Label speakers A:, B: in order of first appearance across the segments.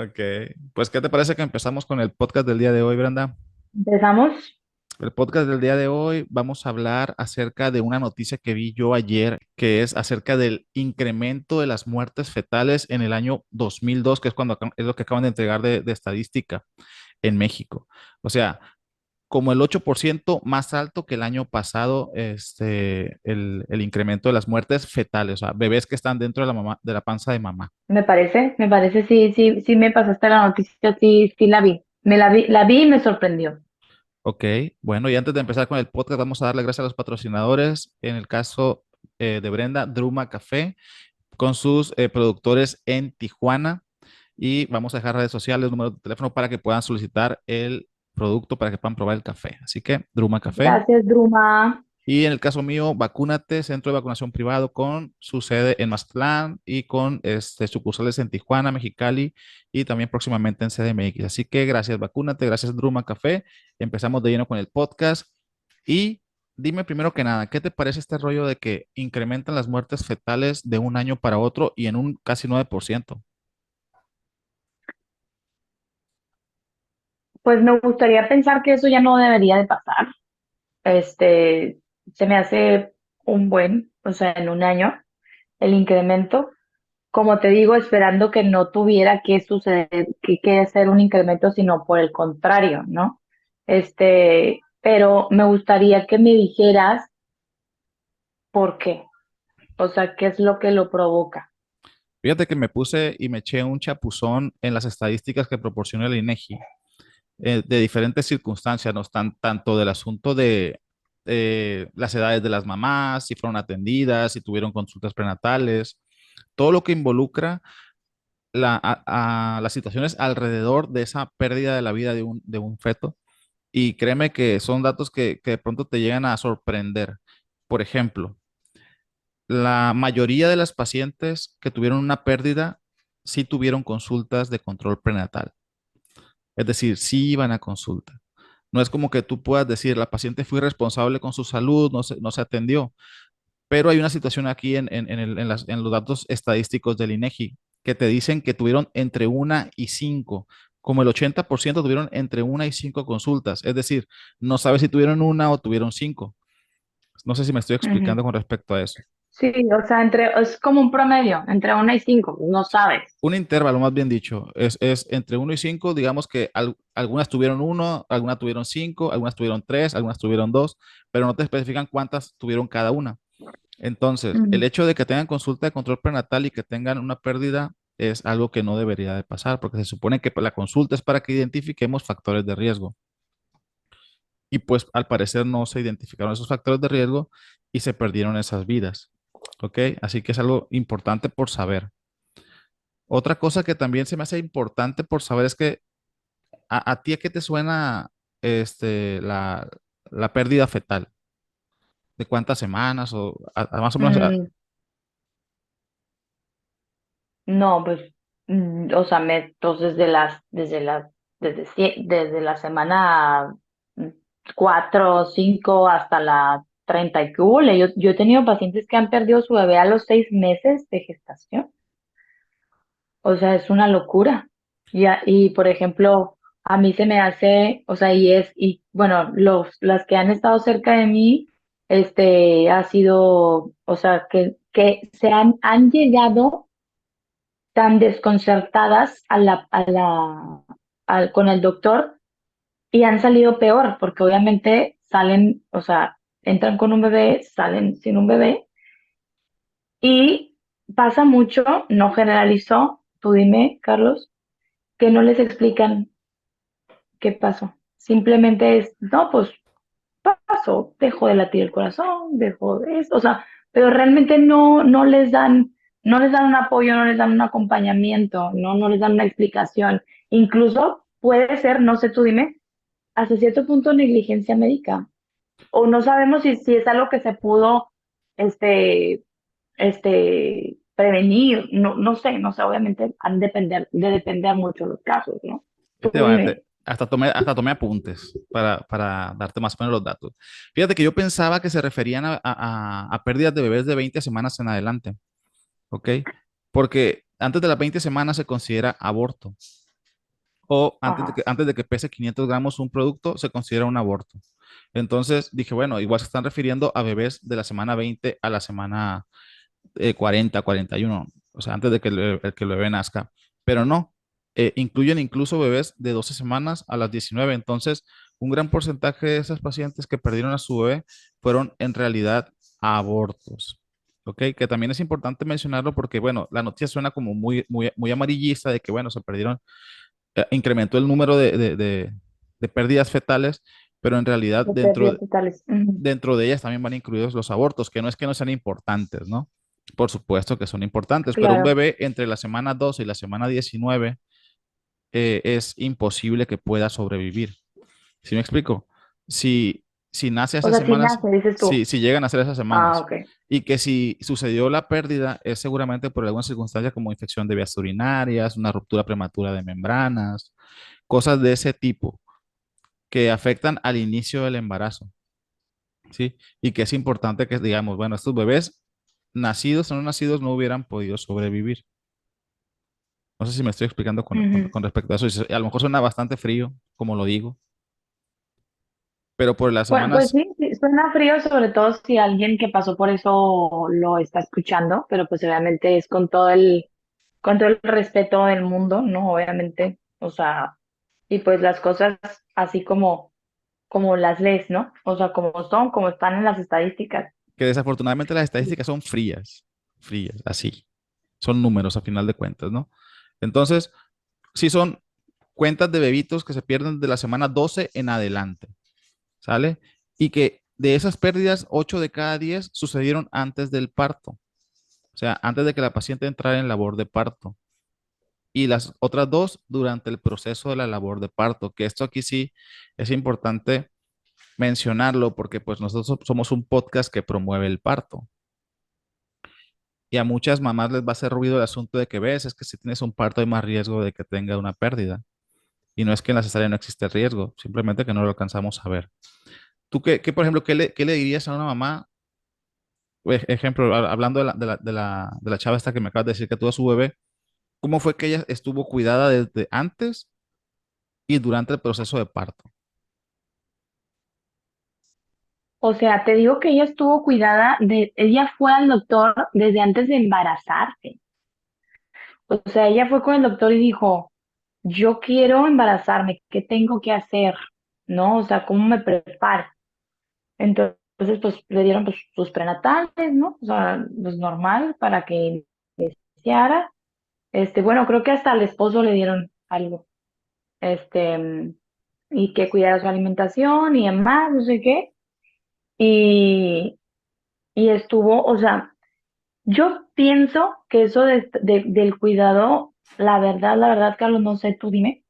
A: Ok, pues ¿qué te parece que empezamos con el podcast del día de hoy, Brenda?
B: Empezamos.
A: El podcast del día de hoy vamos a hablar acerca de una noticia que vi yo ayer, que es acerca del incremento de las muertes fetales en el año 2002, que es es lo que acaban de entregar de estadística en México. O sea, como el 8% más alto que el año pasado, el incremento de las muertes fetales, o sea, bebés que están dentro de la mamá, de la panza de mamá.
B: Me parece, sí, sí, sí me pasaste la noticia, sí, sí la vi. La vi y me sorprendió.
A: Ok, bueno, y antes de empezar con el podcast, vamos a darle gracias a los patrocinadores. En el caso de Brenda, Druma Café, con sus productores en Tijuana. Y vamos a dejar redes sociales, número de teléfono para que puedan solicitar el producto para que puedan probar el café. Así que, Druma Café.
B: Gracias, Druma.
A: Y en el caso mío, Vacúnate, centro de vacunación privado con su sede en Mazatlán y con sucursales en Tijuana, Mexicali y también próximamente en CDMX. Así que gracias, Vacúnate, gracias, Druma Café. Empezamos de lleno con el podcast. Y dime primero que nada, ¿qué te parece este rollo de que incrementan las muertes fetales de un año para otro y en un casi 9%?
B: Pues me gustaría pensar que eso ya no debería de pasar. Este, Se me hace o sea, en un año, el incremento. Como te digo, esperando que no tuviera que suceder, que hacer un incremento, sino por el contrario, ¿no? Pero me gustaría que me dijeras por qué. O sea, ¿qué es lo que lo provoca?
A: Fíjate que me puse y me eché un chapuzón en las estadísticas que proporciona el INEGI de diferentes circunstancias, ¿no? Tanto del asunto de las edades de las mamás, si fueron atendidas, si tuvieron consultas prenatales, todo lo que involucra a las situaciones alrededor de esa pérdida de la vida de un feto. Y créeme que son datos que de pronto te llegan a sorprender. Por ejemplo, la mayoría de las pacientes que tuvieron una pérdida sí tuvieron consultas de control prenatal. Es decir, sí iban a consulta. No es como que tú puedas decir, la paciente fue irresponsable con su salud, no se atendió. Pero hay una situación aquí en los datos estadísticos del INEGI que te dicen que tuvieron entre una y cinco. Como el 80% tuvieron entre una y cinco consultas. Es decir, no sabes si tuvieron una o tuvieron cinco. No sé si me estoy
B: Ujú.
A: explicando con respecto a eso.
B: Sí, o sea, es como un promedio, entre 1 y 5, no sabes.
A: Un intervalo, más bien dicho, es entre uno y 5, digamos que algunas tuvieron uno, algunas tuvieron 5, algunas tuvieron 3, algunas tuvieron 2, pero no te especifican cuántas tuvieron cada una. Entonces, el
B: Ujú,
A: hecho de que tengan consulta de control prenatal y que tengan una pérdida es algo que no debería de pasar, porque se supone que la consulta es para que identifiquemos factores de riesgo. Y pues al parecer no se identificaron esos factores de riesgo y se perdieron esas vidas. ¿Ok? Así que es algo importante por saber. Otra cosa que también se me hace importante por saber es que a ti a qué te suena este, la pérdida fetal, de cuántas semanas o más o menos.
B: mm, no, pues, o sea, entonces desde la semana 4 o 5 hasta la 30 y que hubo. Yo he tenido pacientes que han perdido su bebé a los 6 meses de gestación. O sea, es una locura. Y por ejemplo, a mí se me hace, o sea, y bueno, las que han estado cerca de mí, ha sido, o sea, que han llegado tan desconcertadas con el doctor y han salido peor, porque obviamente salen, o sea, entran con un bebé, salen sin un bebé, y pasa mucho, no generalizó, tú dime, Carlos, que no les explican qué pasó. Simplemente es, no, pues pasó, dejó de latir el corazón, dejó de eso, o sea, pero realmente no les dan un apoyo, no les dan un acompañamiento, no les dan una explicación. Incluso puede ser, no sé, tú dime, hasta cierto punto negligencia médica. O no sabemos si es algo que se pudo, este, prevenir, no sé, obviamente de depender mucho los casos, ¿no? Tú
A: Este va,
B: dime.
A: hasta tomé apuntes para darte más o menos los datos. Fíjate que yo pensaba que se referían a pérdidas de bebés de 20 semanas en adelante, ¿ok? Porque antes de las 20 semanas se considera aborto. o
B: Ajá.
A: antes de que pese 500 gramos un producto, se considera un aborto. Entonces dije, bueno, igual se están refiriendo a bebés de la semana 20 a la semana 40, 41, o sea, antes de que que el bebé nazca. Pero no, incluyen incluso bebés de 12 semanas a las 19. Entonces, un gran porcentaje de esas pacientes que perdieron a su bebé fueron en realidad abortos. ¿Ok? Que también es importante mencionarlo porque, bueno, la noticia suena como muy amarillista de que, bueno, se perdieron, incrementó el número de pérdidas fetales, pero en realidad
B: De pérdidas totales. Ujú.
A: dentro de ellas también van incluidos los abortos, que no sean importantes, ¿no? Por supuesto que son importantes, pero un
B: Claro.
A: bebé entre la semana 12 y la semana 19 es imposible que pueda sobrevivir. ¿Sí me explico? Si nace a
B: O
A: esas
B: sea, si
A: semanas,
B: nace, dices tú.
A: si llegan a ser esas
B: Ah,
A: semanas,
B: ok.
A: y que si sucedió la pérdida es seguramente por alguna circunstancia como infección de vías urinarias, una ruptura prematura de membranas, cosas de ese tipo que afectan al inicio del embarazo. ¿Sí? Y que es importante que digamos, bueno, estos bebés nacidos o no nacidos no hubieran podido sobrevivir. No sé si me estoy explicando
B: Ujú.
A: con respecto a eso. Y a lo mejor suena bastante frío, como lo digo, pero por las
B: Bueno, pues
A: semanas,
B: sí, sí, suena frío, sobre todo si alguien que pasó por eso lo está escuchando, pero pues obviamente es con todo el respeto del mundo, ¿no? Obviamente, o sea, y pues las cosas así como las lees, ¿no? O sea, como son, como están en las estadísticas.
A: que desafortunadamente las estadísticas son frías, frías, así. Son números a final de cuentas, ¿no? Entonces, sí son cuentas de bebitos que se pierden de la semana 12 en adelante, ¿sale? Y que de esas pérdidas, 8 de cada 10 sucedieron antes del parto. O sea, antes de que la paciente entrara en labor de parto. Y las otras dos durante el proceso de la labor de parto, que esto aquí sí es importante mencionarlo porque pues nosotros somos un podcast que promueve el parto. Y a muchas mamás les va a hacer ruido el asunto de que ves, es que si tienes un parto hay más riesgo de que tenga una pérdida. Y no es que en la cesárea no existe riesgo, simplemente que no lo alcanzamos a ver. ¿Tú por ejemplo, qué le dirías a una mamá? Ejemplo, hablando de la chava esta que me acabas de decir que tuvo a su bebé, ¿cómo fue que ella estuvo cuidada desde antes y durante el proceso de parto?
B: O sea, te digo que ella estuvo cuidada ella fue al doctor desde antes de embarazarse. O sea, ella fue con el doctor y dijo, yo quiero embarazarme, ¿qué tengo que hacer? ¿No? O sea, ¿cómo me preparo? Entonces, pues le dieron pues, sus prenatales, ¿no? O sea, pues normal para que iniciara. Bueno, creo que hasta al esposo le dieron algo. Este, y que cuidara su alimentación y demás, no sé qué. Y, y estuvo, o sea, yo pienso que eso del cuidado, la verdad, Carlos, no sé, tú dime,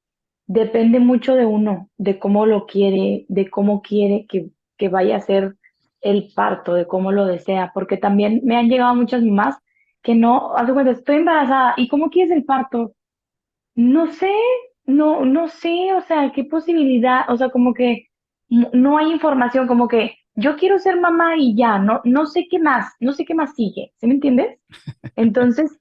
B: depende mucho de uno, de cómo lo quiere, de cómo quiere que vaya a ser el parto, de cómo lo desea, porque también me han llegado muchas mamás que no, haz de cuenta, estoy embarazada, ¿y cómo quieres el parto? No sé, no sé, o sea, qué posibilidad, o sea, como que no hay información, como que yo quiero ser mamá y ya, no sé qué más, no sé qué más sigue, ¿sí me entiendes? Entonces,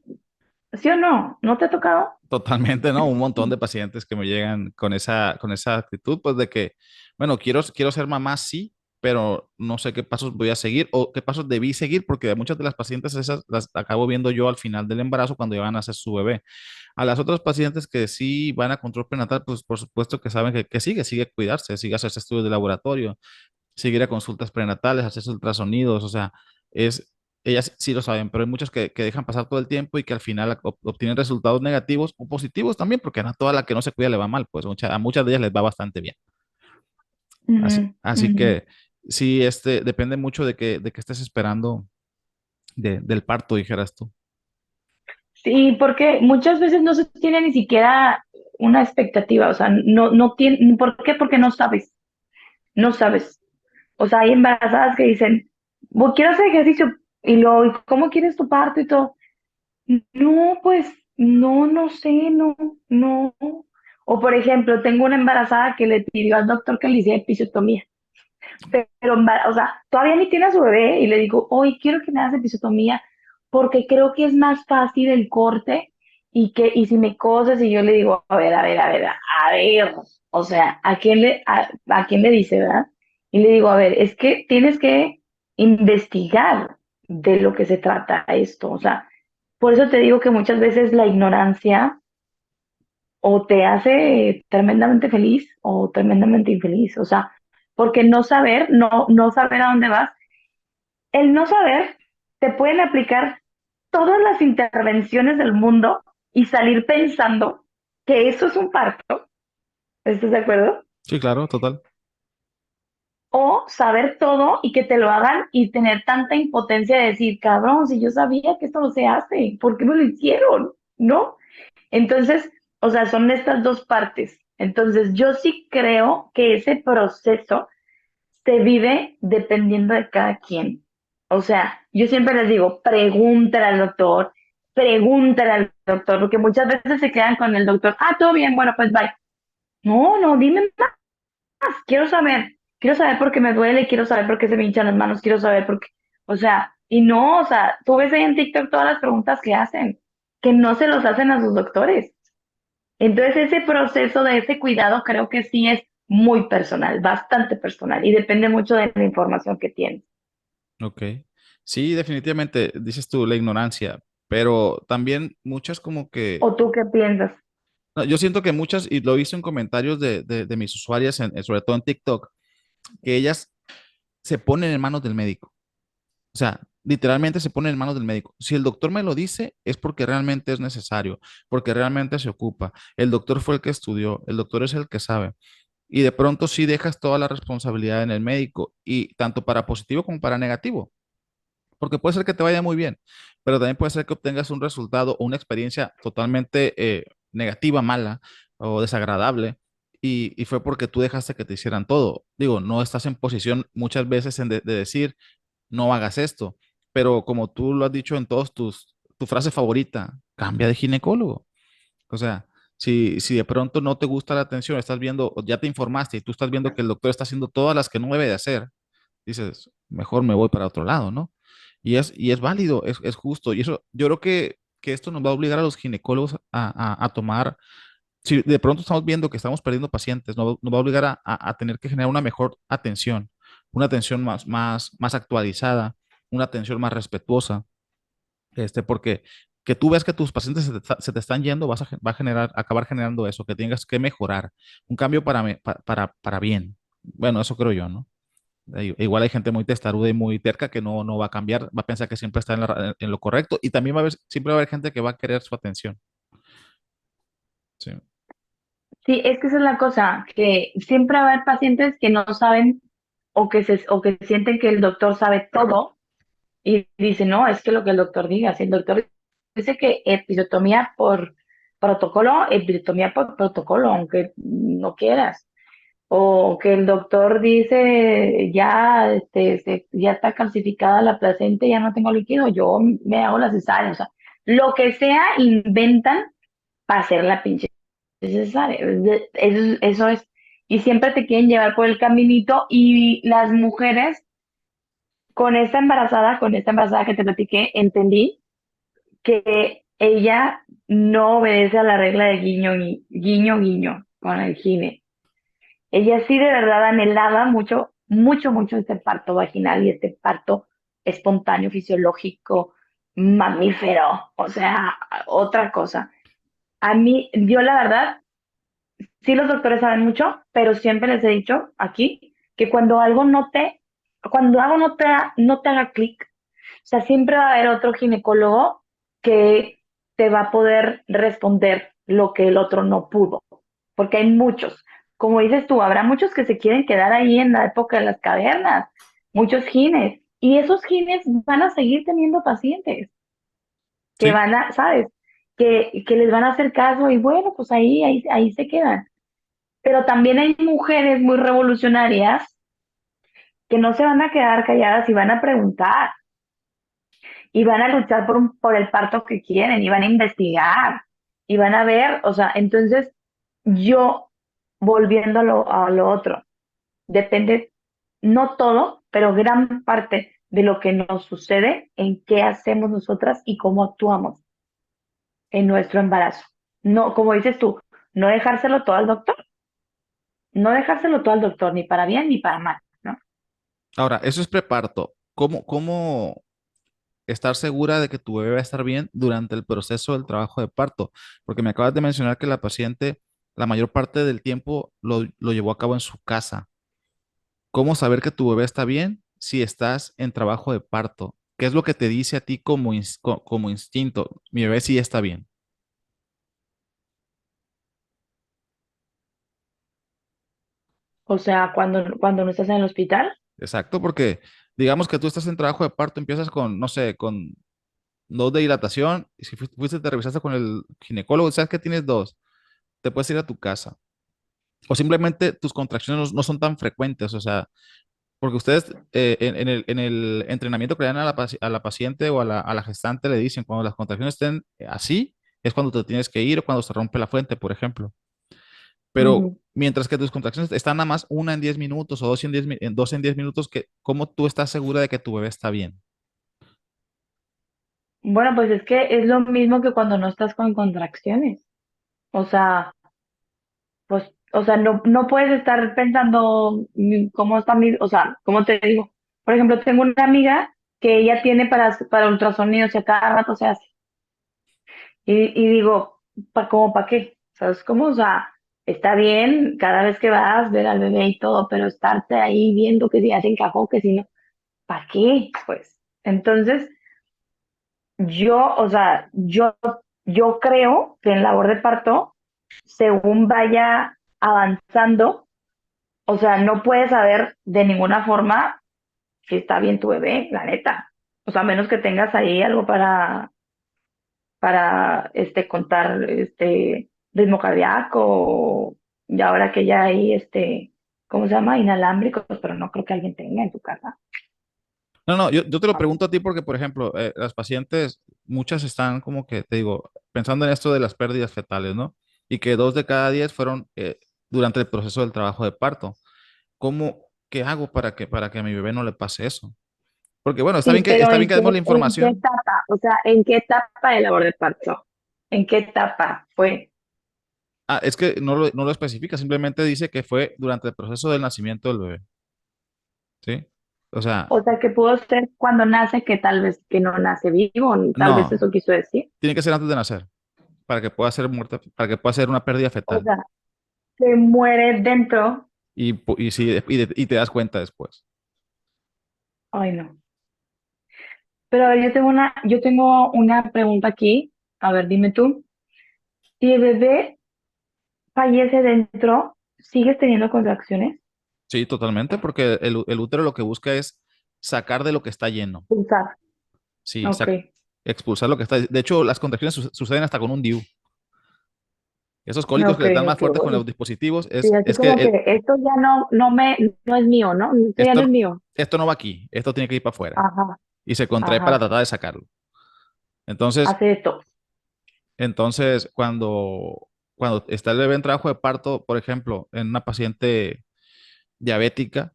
B: ¿sí o no? ¿No te ha tocado?
A: Totalmente, ¿no? Un montón de pacientes que me llegan con esa actitud, pues de que, bueno, quiero ser mamá, sí, pero no sé qué pasos voy a seguir o qué pasos debí seguir, porque muchas de las pacientes esas las acabo viendo yo al final del embarazo cuando ya van a hacer su bebé. A las otras pacientes que sí van a control prenatal, pues por supuesto que saben que sigue cuidarse, sigue hacerse estudios de laboratorio, seguir a consultas prenatales, hacerse ultrasonidos, o sea, ellas sí lo saben, pero hay muchas que dejan pasar todo el tiempo y que al final obtienen resultados negativos o positivos también, porque no a toda la que no se cuida le va mal, pues a muchas de ellas les va bastante bien. Así,
B: Ujú,
A: así
B: ujú.
A: que sí, depende mucho de que estés esperando del parto, dijeras tú.
B: Sí, porque muchas veces no se tiene ni siquiera una expectativa, o sea, no tiene, ¿por qué? Porque no sabes, no sabes. O sea, hay embarazadas que dicen, quiero hacer ejercicio, y luego, ¿y cómo quieres tu parto y todo? No, pues, no sé, no. O por ejemplo, tengo una embarazada que le pidió al doctor que le hiciera episiotomía, pero, o sea, todavía ni tiene a su bebé, y le digo, hoy quiero que me hagas episiotomía porque creo que es más fácil el corte y si me cosas y yo le digo, a ver, o sea, ¿a quién le dice, verdad? Y le digo, a ver, es que tienes que investigar de lo que se trata esto, o sea, por eso te digo que muchas veces la ignorancia o te hace tremendamente feliz o tremendamente infeliz, o sea, porque no saber a dónde vas, el no saber te pueden aplicar todas las intervenciones del mundo y salir pensando que eso es un parto, ¿estás de acuerdo?
A: Sí, claro, total.
B: O saber todo y que te lo hagan y tener tanta impotencia de decir, cabrón, si yo sabía que esto no se hace, ¿por qué me lo hicieron? ¿No? Entonces, o sea, son estas dos partes. Entonces, yo sí creo que ese proceso se vive dependiendo de cada quien. O sea, yo siempre les digo, pregúntale al doctor, porque muchas veces se quedan con el doctor, ah, todo bien, bueno, pues bye. No, no, dime más, quiero saber por qué me duele, quiero saber por qué se me hinchan las manos, quiero saber por qué, o sea, y no, o sea, tú ves ahí en TikTok todas las preguntas que hacen, que no se los hacen a sus doctores. Entonces, ese proceso de ese cuidado creo que sí es muy personal, bastante personal, y depende mucho de la información que tienes.
A: Ok. Sí, definitivamente, dices tú, la ignorancia, pero también muchas como que,
B: ¿O tú qué piensas?
A: no, yo siento que muchas, y lo he visto en comentarios de mis usuarias, sobre todo en TikTok, que ellas se ponen en manos del médico. O sea, literalmente se ponen en manos del médico. Si el doctor me lo dice, es porque realmente es necesario, porque realmente se ocupa. El doctor fue el que estudió, el doctor es el que sabe. Y de pronto sí dejas toda la responsabilidad en el médico, y tanto para positivo como para negativo. Porque puede ser que te vaya muy bien, pero también puede ser que obtengas un resultado o una experiencia totalmente negativa, mala o desagradable, y fue porque tú dejaste que te hicieran todo. Digo, no estás en posición muchas veces de decir, no hagas esto, pero como tú lo has dicho en todos tu frase favorita, cambia de ginecólogo. O sea, si de pronto no te gusta la atención, estás viendo, o ya te informaste y tú estás viendo que el doctor está haciendo todas las que no debe de hacer, dices, mejor me voy para otro lado, ¿no? Y es válido, es justo. Y eso, yo creo que esto nos va a obligar a los ginecólogos a tomar, si de pronto estamos viendo que estamos perdiendo pacientes, nos va a obligar a tener que generar una mejor atención, una atención más actualizada, una atención más respetuosa, porque que tú ves que tus pacientes se te están yendo, va a acabar generando eso, que tengas que mejorar, un cambio para bien. Bueno, eso creo yo, ¿no? Igual hay gente muy testaruda y muy terca que no va a cambiar, va a pensar que siempre está en lo correcto, y también siempre va a haber gente que va a querer su atención. Sí,
B: Sí, es que esa es la cosa, que siempre va a haber pacientes que no saben o que sienten que el doctor sabe todo y dicen, no, es que lo que el doctor diga, si el doctor dice que episiotomía por protocolo, aunque no quieras. O que el doctor dice, ya, ya está calcificada la placenta, ya no tengo líquido, yo me hago la cesárea. O sea, lo que sea, inventan para hacer la pinche cesárea. Eso es. Y siempre te quieren llevar por el caminito y las mujeres con esta embarazada que te platiqué, entendí que ella no obedece a la regla de guiño, guiño con el gine. Ella sí de verdad anhelaba mucho, mucho, mucho este parto vaginal y este parto espontáneo, fisiológico, mamífero, o sea, otra cosa. A mí, yo la verdad, sí los doctores saben mucho, pero siempre les he dicho aquí que cuando algo no te haga clic, o sea, siempre va a haber otro ginecólogo que te va a poder responder lo que el otro no pudo, porque hay muchos. Como dices tú, habrá muchos que se quieren quedar ahí en la época de las cavernas, muchos gines, y esos gines van a seguir teniendo pacientes que
A: sí,
B: van a, ¿sabes? Que les van a hacer caso y bueno, pues ahí se quedan. Pero también hay mujeres muy revolucionarias que no se van a quedar calladas y van a preguntar y van a luchar por el parto que quieren y van a investigar y van a ver, o sea, entonces yo, volviendo a lo otro, depende, no todo, pero gran parte de lo que nos sucede en qué hacemos nosotras y cómo actuamos. en nuestro embarazo. No, como dices tú, no dejárselo todo al doctor, no dejárselo todo al doctor, ni para bien ni para mal, ¿no?
A: Ahora, eso es preparto. ¿Cómo estar segura de que tu bebé va a estar bien durante el proceso del trabajo de parto? Porque me acabas de mencionar que la paciente la mayor parte del tiempo lo llevó a cabo en su casa. ¿Cómo saber que tu bebé está bien si estás en trabajo de parto? ¿Qué es lo que te dice a ti como instinto? Mi bebé sí está bien.
B: O sea, cuando no estás en el hospital.
A: Exacto, porque digamos que tú estás en trabajo de parto, empiezas con, no sé, con dos de dilatación, y si fuiste, te revisaste con el ginecólogo, sabes que tienes dos, te puedes ir a tu casa. O simplemente tus contracciones no son tan frecuentes, o sea, porque ustedes en el entrenamiento que le dan a la paciente o a la gestante le dicen, cuando las contracciones estén así, es cuando te tienes que ir o cuando se rompe la fuente, por ejemplo. Pero
B: Ujú.
A: mientras que tus contracciones están nada más una en 10 minutos o dos en 10 minutos, ¿cómo tú estás segura de que tu bebé está bien?
B: Bueno, pues es que es lo mismo que cuando no estás con contracciones. O sea, pues, o sea, no puedes estar pensando cómo está o sea, ¿cómo te digo? Por ejemplo, tengo una amiga que ella tiene para ultrasonidos y a cada rato se hace. Y digo, ¿cómo para qué? ¿Sabes cómo? O sea, está bien cada vez que vas, ver al bebé y todo, pero estarte ahí viendo que si ya se encajó, que si no, ¿para qué? Pues, entonces, o sea, yo creo que en labor de parto, según vaya avanzando, o sea, no puedes saber de ninguna forma si está bien tu bebé, la neta. O sea, a menos que tengas ahí algo para contar ritmo cardíaco, y ahora que ya hay ¿cómo se llama? Inalámbricos, pero no creo que alguien tenga en su casa.
A: No, no, yo te lo pregunto a ti porque, por ejemplo, las pacientes, muchas están como que, te digo, pensando en esto de las pérdidas fetales, ¿no? Y que 2 de cada 10 fueron durante el proceso del trabajo de parto. ¿Qué hago para que a mi bebé no le pase eso? Porque, bueno,
B: Sí, pero
A: está bien que demos la
B: en qué
A: información.
B: etapa? O sea, ¿en qué etapa de labor de parto? ¿En qué etapa fue?
A: Ah, es que no lo especifica, simplemente dice que fue durante el proceso del nacimiento del bebé, ¿sí? O sea,
B: O sea, que pudo ser cuando nace, que tal vez que no nace vivo, tal vez
A: no,
B: eso quiso decir.
A: tiene que ser antes de nacer, para que pueda ser muerte, para que pueda ser una pérdida
B: O
A: fetal.
B: sea, que muere dentro.
A: Y te das cuenta después.
B: Ay, no. Pero a ver, yo tengo una pregunta aquí. A ver, dime tú. Si el bebé fallece dentro, ¿sigues teniendo contracciones?
A: Sí, totalmente, porque el útero lo que busca es sacar de lo que está lleno.
B: Pulsar.
A: Sí,
B: Ok,
A: expulsar lo que está. De hecho, las contracciones suceden hasta con un DIU. Esos cólicos que
B: ok,
A: les dan más
B: ok.
A: fuertes con los dispositivos
B: Sí, así
A: es que
B: como que esto ya no es mío, ¿no? Esto ya no es
A: esto,
B: mío.
A: esto no va aquí, esto tiene que ir para afuera.
B: Ajá,
A: Y se contrae para
B: ajá.
A: tratar de sacarlo. Entonces,
B: Hace esto.
A: entonces cuando está el bebé en trabajo de parto, por ejemplo, en una paciente diabética,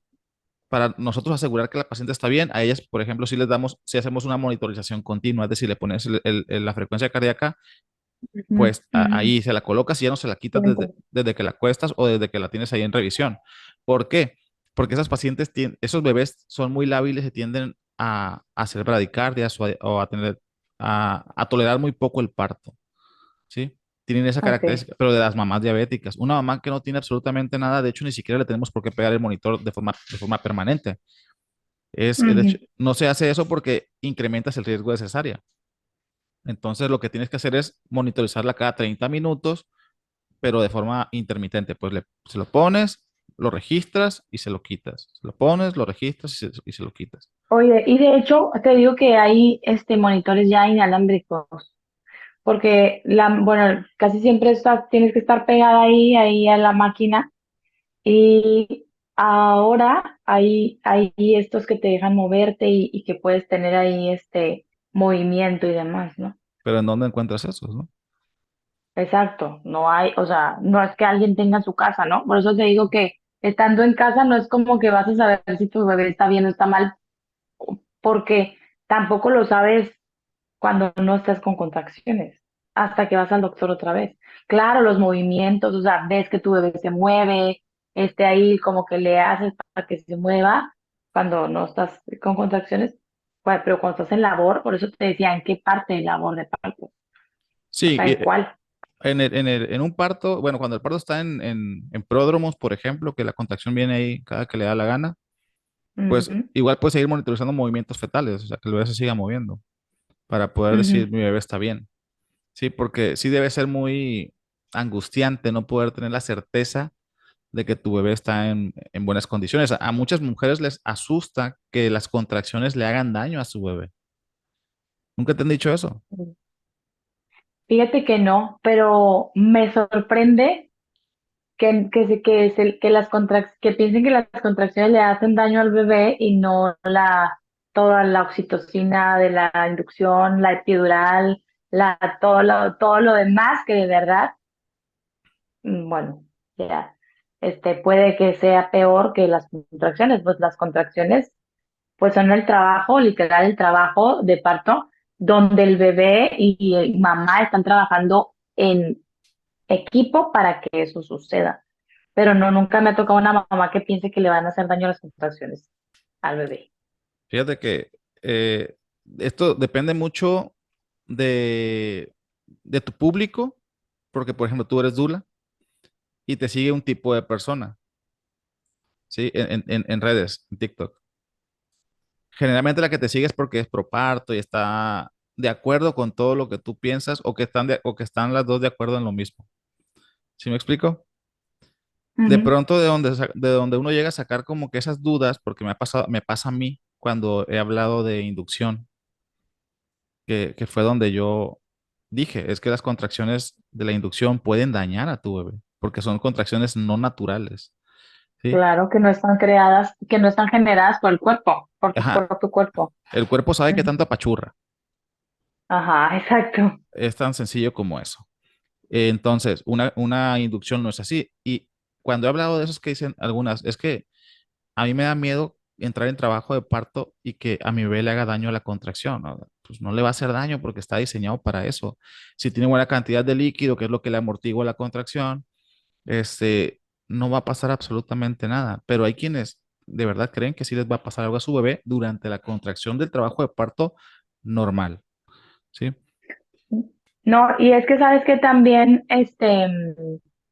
A: para nosotros asegurar que la paciente está bien, a ellas, por ejemplo, si hacemos una monitorización continua, es decir, le pones la frecuencia cardíaca,
B: Ujú,
A: pues
B: ujú.
A: ahí se la colocas y ya no se la quitas
B: Siempre.
A: desde que la cuestas o desde que la tienes ahí en revisión. ¿Por qué? Porque esas pacientes, esos bebés son muy lábiles y tienden a hacer bradicardias o a tolerar muy poco el parto. ¿Sí? Tienen esa
B: Ok.
A: característica, pero de las mamás diabéticas. Una mamá que no tiene absolutamente nada, de hecho, ni siquiera le tenemos por qué pegar el monitor de forma permanente. De hecho,
B: Ujú.
A: no se hace eso porque incrementas el riesgo de cesárea. Entonces, lo que tienes que hacer es monitorizarla cada 30 minutos, pero de forma intermitente. Pues se lo pones, lo registras y se lo quitas. Se lo pones, lo registras y se lo quitas.
B: Oye, y de hecho, te digo que hay monitores ya inalámbricos, porque bueno, casi siempre tienes que estar pegada ahí a la máquina. Y ahora hay estos que te dejan moverte y que puedes tener ahí movimiento y demás, ¿no?
A: Pero ¿en dónde encuentras eso, no?
B: Exacto, no hay, o sea, no es que alguien tenga en su casa, ¿no? Por eso te digo que estando en casa no es como que vas a saber si tu bebé está bien o está mal, porque tampoco lo sabes cuando no estás con contracciones. hasta que vas al doctor otra vez. Claro, los movimientos, o sea, ves que tu bebé se mueve, ahí como que le haces para que se mueva cuando no estás con contracciones, pero cuando estás en labor, por eso te decía, ¿en qué parte de labor de parto? O
A: Sí,
B: sea, ¿en cuál?
A: en un parto, bueno, cuando el parto está en pródromos, por ejemplo, que la contracción viene ahí cada que le da la gana, pues
B: Ujú,
A: igual puedes seguir monitorizando movimientos fetales, o sea, que el bebé se siga moviendo para poder
B: ujú.
A: decir mi bebé está bien. Sí, porque sí debe ser muy angustiante no poder tener la certeza de que tu bebé está en buenas condiciones. A muchas mujeres les asusta que las contracciones le hagan daño a su bebé. ¿Nunca te han dicho eso?
B: Fíjate que no, pero me sorprende que piensen que las contracciones le hacen daño al bebé y no toda la oxitocina de la inducción, la epidural, todo lo demás que de verdad, bueno, ya, puede que sea peor que las contracciones, pues las contracciones, pues son el trabajo, literal, el trabajo de parto, donde el bebé y mamá están trabajando en equipo para que eso suceda. Pero no, nunca me ha tocado una mamá que piense que le van a hacer daño las contracciones al bebé.
A: Fíjate que eh, esto depende mucho de, de tu público, porque por ejemplo tú eres Dula y te sigue un tipo de persona, ¿sí? En redes, en TikTok. Generalmente la que te sigue es porque es pro parto y está de acuerdo con todo lo que tú piensas o que o que están las dos de acuerdo en lo mismo. ¿Sí me explico? De
B: Ujú.
A: pronto de donde uno llega a sacar como que esas dudas, porque me pasa a mí cuando he hablado de inducción, que fue donde yo dije, es que las contracciones de la inducción pueden dañar a tu bebé, porque son contracciones no naturales, ¿sí?
B: Claro que no están creadas, que no están generadas por el cuerpo, por tu
A: Ajá,
B: propio cuerpo.
A: el cuerpo sabe que
B: Ujú.
A: tanto apachurra,
B: Ajá, exacto.
A: es tan sencillo como eso. Entonces, una inducción no es así. Y cuando he hablado de esos que dicen algunas, es que a mí me da miedo entrar en trabajo de parto y que a mi bebé le haga daño a la contracción, ¿no? Pues no le va a hacer daño porque está diseñado para eso. Si tiene buena cantidad de líquido, que es lo que le amortigua la contracción, no va a pasar absolutamente nada. Pero hay quienes de verdad creen que sí les va a pasar algo a su bebé durante la contracción del trabajo de parto normal, ¿sí?
B: No, y es que sabes que también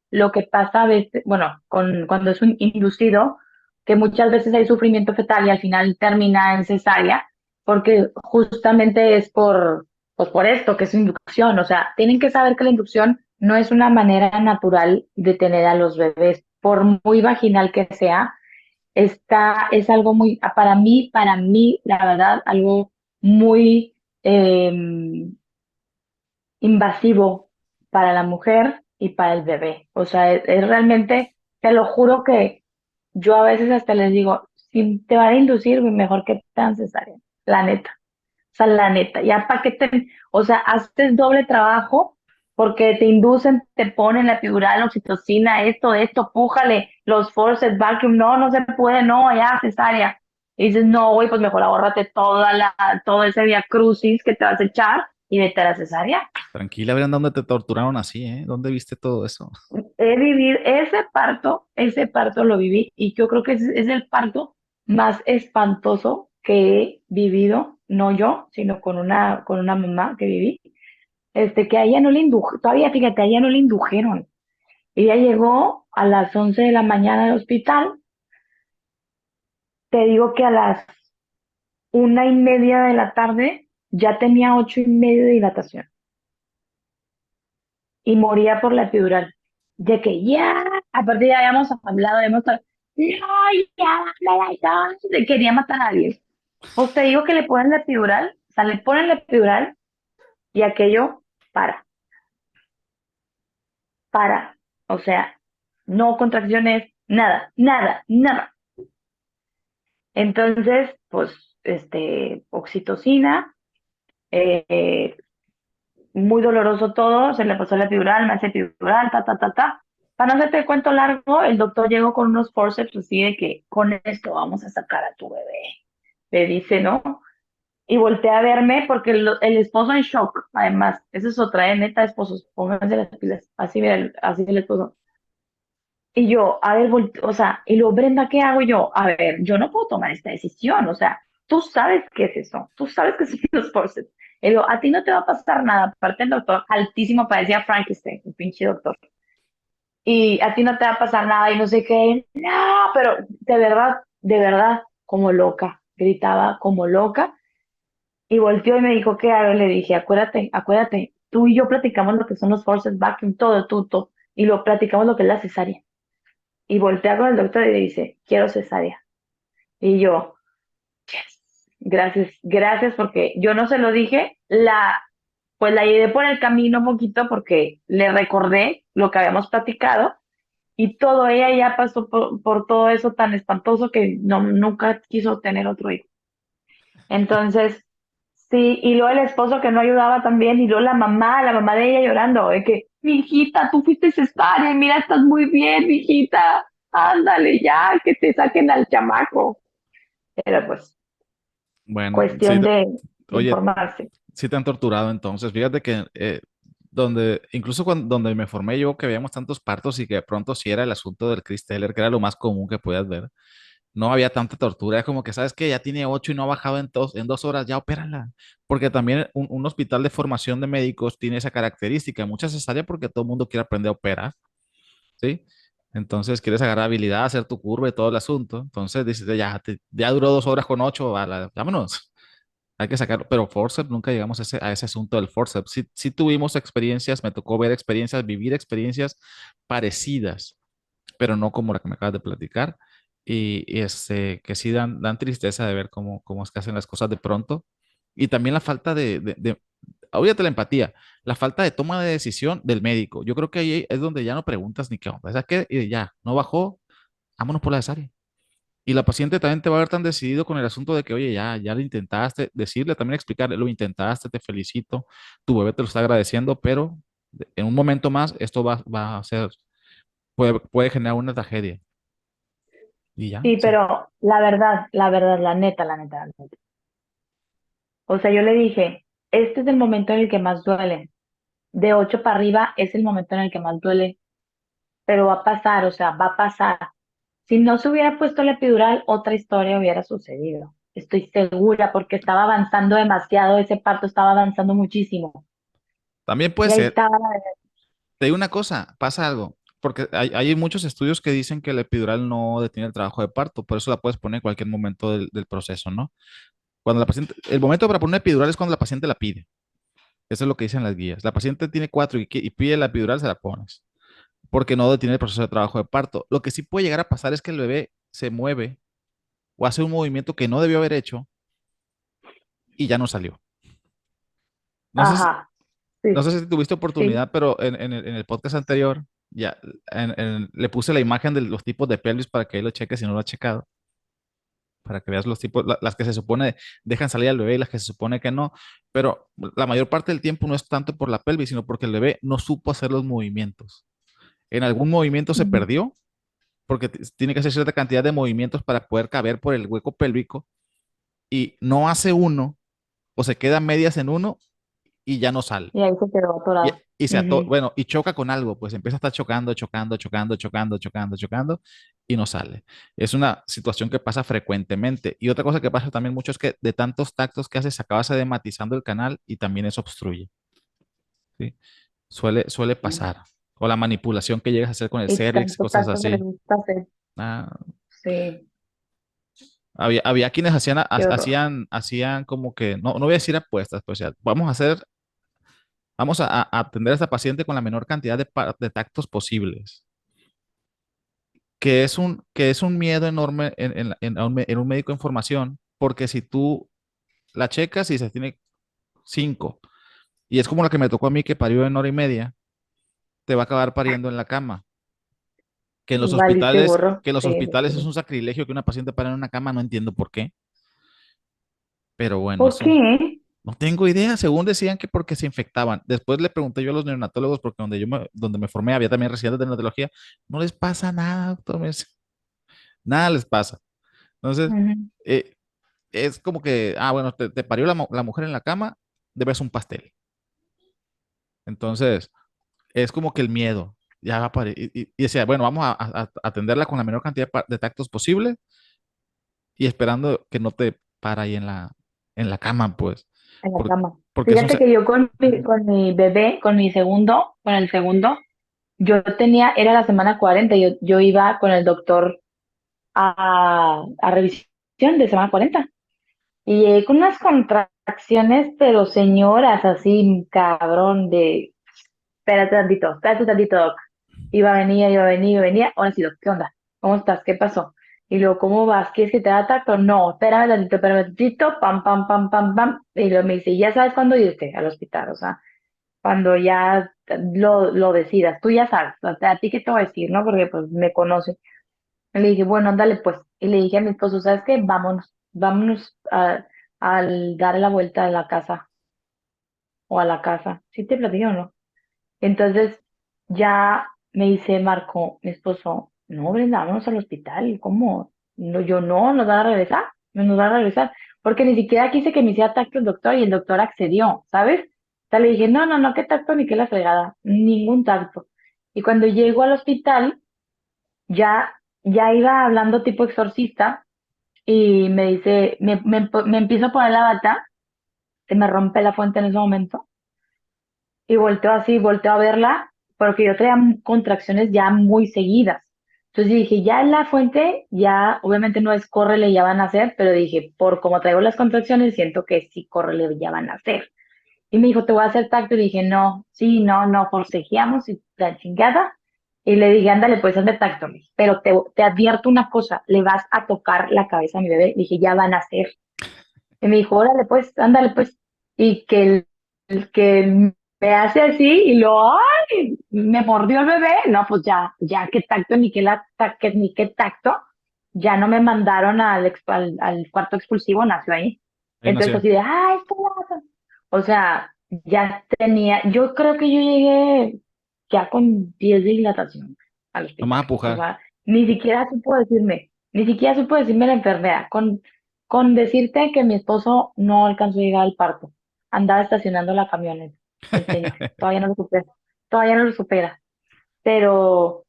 B: lo que pasa a veces, bueno, cuando es un inducido, que muchas veces hay sufrimiento fetal y al final termina en cesárea, porque justamente es pues por esto, que es inducción. O sea, tienen que saber que la inducción no es una manera natural de tener a los bebés, por muy vaginal que sea. Es algo muy, para mí, la verdad, algo muy invasivo para la mujer y para el bebé. O sea, es realmente, te lo juro que yo a veces hasta les digo, si te van a inducir, mejor que tan cesárea, la neta. O sea, la neta, ya para que o sea, haces doble trabajo porque te inducen, te ponen la epidural, oxitocina, esto, pújale, los forceps, vacuum, no, no se puede, no, ya, cesárea. Y dices, no, güey, pues mejor ahórrate todo ese vía crucis que te vas a echar y vete a la cesárea.
A: Tranquila, verán dónde te torturaron así, ¿eh? ¿Dónde viste todo eso?
B: He vivido ese parto lo viví y yo creo que es el parto más espantoso que he vivido, no yo, sino con una mamá que viví, que a ella no le indujeron, todavía fíjate, a ella no le indujeron. Ella llegó a las 11 de la mañana al hospital, te digo que a las 1:30 de la tarde ya tenía 8:30 de dilatación y moría por la epidural. De que ya, aparte ya habíamos hablado, no, ya, quería matar a alguien. Pues te digo que le ponen la epidural, o sea, le ponen la epidural y aquello para, para. O sea, no contracciones, nada, nada, nada. Entonces, pues, oxitocina, eh, muy doloroso todo, se le pasó la epidural, me hace epidural, ta, ta, ta, ta. Para no hacerte el cuento largo, el doctor llegó con unos forceps así de que con esto vamos a sacar a tu bebé. Le dice, ¿no? y volteé a verme porque el esposo en shock, además, esa es otra, neta, esposos, pónganse las pilas, así, mira, así el esposo. Y yo, a ver, o sea, y luego, Brenda, ¿qué hago yo? A ver, yo no puedo tomar esta decisión, o sea, tú sabes qué es eso, tú sabes que son los forceps. Y digo, a ti no te va a pasar nada, aparte el doctor altísimo parecía Frankenstein, un pinche doctor. Y a ti no te va a pasar nada y no sé qué, no, pero de verdad, como loca, gritaba como loca. Y volteó y me dijo, ¿qué hago? Le dije, acuérdate, acuérdate, tú y yo platicamos lo que son los forceps vacuum, todo, y lo platicamos lo que es la cesárea. Y voltea con el doctor y le dice, quiero cesárea. Y yo, gracias, gracias, porque yo no se lo dije, pues la llevé por el camino un poquito porque le recordé lo que habíamos platicado y todo, ella ya pasó por todo eso tan espantoso que no, nunca quiso tener otro hijo. Entonces, sí, y luego el esposo que no ayudaba también, y luego la mamá de ella llorando, de que, mi hijita, tú fuiste cesárea, y mira, estás muy bien, mi hijita, ándale ya, que te saquen al chamaco. Era pues
A: Bueno, sí,
B: cuestión de
A: oye,
B: informarse.
A: sí te han torturado entonces. Fíjate que donde, incluso cuando, donde me formé yo, que veíamos tantos partos y que de pronto sí era el asunto del Chris Taylor, que era lo más común que podías ver, no había tanta tortura. Es como que, ¿sabes qué? Ya tiene 8 y no ha bajado en 2 horas, ya opérala. Porque también un hospital de formación de médicos tiene esa característica. Muchas cesáreas porque todo el mundo quiere aprender a operar, ¿sí? Entonces quieres agarrar habilidad, hacer tu curva y todo el asunto. Entonces dices, ya, ya duró 2 horas con 8, vámonos. Hay que sacarlo, pero forceps nunca llegamos a ese asunto del forceps. Sí, sí tuvimos experiencias, me tocó ver experiencias, vivir experiencias parecidas, pero no como la que me acabas de platicar. Que sí dan tristeza de ver cómo es que hacen las cosas de pronto. Y también la falta olvídate la empatía, la falta de toma de decisión del médico. Yo creo que ahí es donde ya no preguntas ni qué onda. ¿Sabes qué? Y ya, no bajó, vámonos por la cesárea. Y la paciente también te va a ver tan decidido con el asunto de que, oye, ya lo intentaste, decirle, también explicarle, lo intentaste, te felicito, tu bebé te lo está agradeciendo, pero en un momento más esto va a ser, puede generar una tragedia. Y ya,
B: Sí,
A: sí.
B: pero la neta, la neta. O sea, yo le dije, este es el momento en el que más duele. De 8 para arriba es el momento en el que más duele, pero va a pasar, o sea, va a pasar. Si no se hubiera puesto la epidural, otra historia hubiera sucedido. Estoy segura porque estaba avanzando demasiado, ese parto estaba avanzando muchísimo.
A: También puede
B: Y ahí
A: ser,
B: estaba
A: te digo una cosa, pasa algo, porque hay muchos estudios que dicen que la epidural no detiene el trabajo de parto, por eso la puedes poner en cualquier momento del proceso, ¿no? Cuando la paciente, el momento para poner epidural es cuando la paciente la pide. Eso es lo que dicen las guías. La paciente tiene 4 y pide la epidural, se la pones, porque no detiene el proceso de trabajo de parto. Lo que sí puede llegar a pasar es que el bebé se mueve o hace un movimiento que no debió haber hecho y ya no salió. No sé,
B: ajá,
A: no
B: sí,
A: sé si tuviste
B: sí.
A: oportunidad, pero en el podcast anterior ya le puse la imagen de los tipos de pelvis para que ahí lo cheques si no lo ha checado, para que veas los tipos, las que se supone dejan salir al bebé y las que se supone que no, pero la mayor parte del tiempo no es tanto por la pelvis, sino porque el bebé no supo hacer los movimientos. En algún movimiento se
B: Ujú.
A: perdió, porque tiene que hacer cierta cantidad de movimientos para poder caber por el hueco pélvico y no hace uno o se queda medias en uno y ya no sale.
B: Y ahí se quedó
A: Y,
B: atorado. Ujú.
A: bueno, y choca con algo, pues empieza a estar chocando y no sale. Es una situación que pasa frecuentemente. Y otra cosa que pasa también mucho es que de tantos tactos que haces, acabas edematizando el canal y también eso obstruye, ¿sí? Suele pasar. O la manipulación que llegas a hacer con el
B: Y
A: cervix,
B: tanto
A: cosas
B: tacto que les
A: así.
B: gusta hacer.
A: Ah,
B: Sí,
A: había quienes
B: qué horror.
A: hacían como que, no voy a decir apuestas, pues ya, vamos a atender a esta paciente con la menor cantidad de tactos posibles, que es un miedo enorme en un médico en formación, porque si tú la checas y se tiene 5, y es como la que me tocó a mí que parió en hora y media, te va a acabar pariendo en la cama. Que en los
B: Valiste
A: hospitales,
B: gorro.
A: que en los
B: Sí, sí,
A: hospitales es
B: sí.
A: un sacrilegio que una paciente pare en una cama, no entiendo por qué, pero bueno,
B: ¿Por
A: eso.
B: qué?
A: No tengo idea, según decían que porque se infectaban. Después le pregunté yo a los neonatólogos, porque donde me formé había también residentes de neonatología, no les pasa nada, doctor, nada les pasa. Entonces,
B: Ujú.
A: eh, es como que, ah, bueno, te parió la mujer en la cama, debes un pastel. Entonces, es como que el miedo, ya va a parir. Y decía, bueno, vamos a atenderla con la menor cantidad de tactos posible y esperando que no te para ahí en la cama, pues.
B: en la
A: Por-
B: cama.
A: porque es un...
B: Fíjate que yo
A: Ujú.
B: con mi bebé, con el segundo, yo tenía, era la semana 40, yo iba con el doctor a revisión de semana 40 y llegué con unas contracciones, pero señoras, así, cabrón, de, espérate tantito, doc. Iba a venir, iba a venir. Ahora sí, doc, ¿qué onda? ¿Cómo estás? ¿Qué pasó? Y luego, ¿cómo vas? ¿Quieres que te haga tacto? No, espérame tantito, pam, pam, pam, pam, pam. Y luego me dice, ya sabes cuándo irte al hospital, o sea, cuando ya lo decidas, tú ya sabes, o sea, a ti qué te voy a decir, ¿no? Porque pues me conoce. Y le dije, bueno, ándale pues. Y le dije a mi esposo, ¿sabes qué? Vámonos a dar la vuelta a la casa o a la casa. ¿Sí te platico o no? Entonces ya me dice Marco, mi esposo, no, Brenda, vámonos al hospital. ¿Cómo? No, yo no, nos van a regresar, nos van a regresar. Porque ni siquiera quise que me hiciera tacto el doctor y el doctor accedió, ¿sabes? O sea, le dije, no, no, no, qué tacto ni qué la fregada, ningún tacto. Y cuando llego al hospital, ya, ya iba hablando tipo exorcista y me dice, me empiezo a poner la bata, se me rompe la fuente en ese momento y volteo así, volteo a verla, porque yo traía contracciones ya muy seguidas. Entonces dije, ya en la fuente, ya obviamente no es córrele, ya van a hacer, pero dije, por como traigo las contracciones, siento que sí, córrele, ya van a hacer. Y me dijo, te voy a hacer tacto. Y dije, no, sí, no, no, forcejeamos y la chingada. Y le dije, ándale, pues hazme tacto, mijo. Pero te advierto una cosa, le vas a tocar la cabeza a mi bebé. Dije, ya van a hacer. Y me dijo, órale, pues, ándale, pues. Y que me hace así y lo, ay, me mordió el bebé. No, pues ya, ya, qué tacto, ni qué tacto. Ya no me mandaron al cuarto expulsivo, nació ahí.
A: Ahí
B: Entonces,
A: nació.
B: así de, ay, qué lata. O sea, ya tenía, yo creo que yo llegué ya con 10 de dilatación al
A: Vamos a
B: hospital. O
A: empujar.
B: sea, ni siquiera supo decirme la enfermera. Con decirte que mi esposo no alcanzó a llegar al parto, andaba estacionando la camioneta, el señor, todavía no lo supera, pero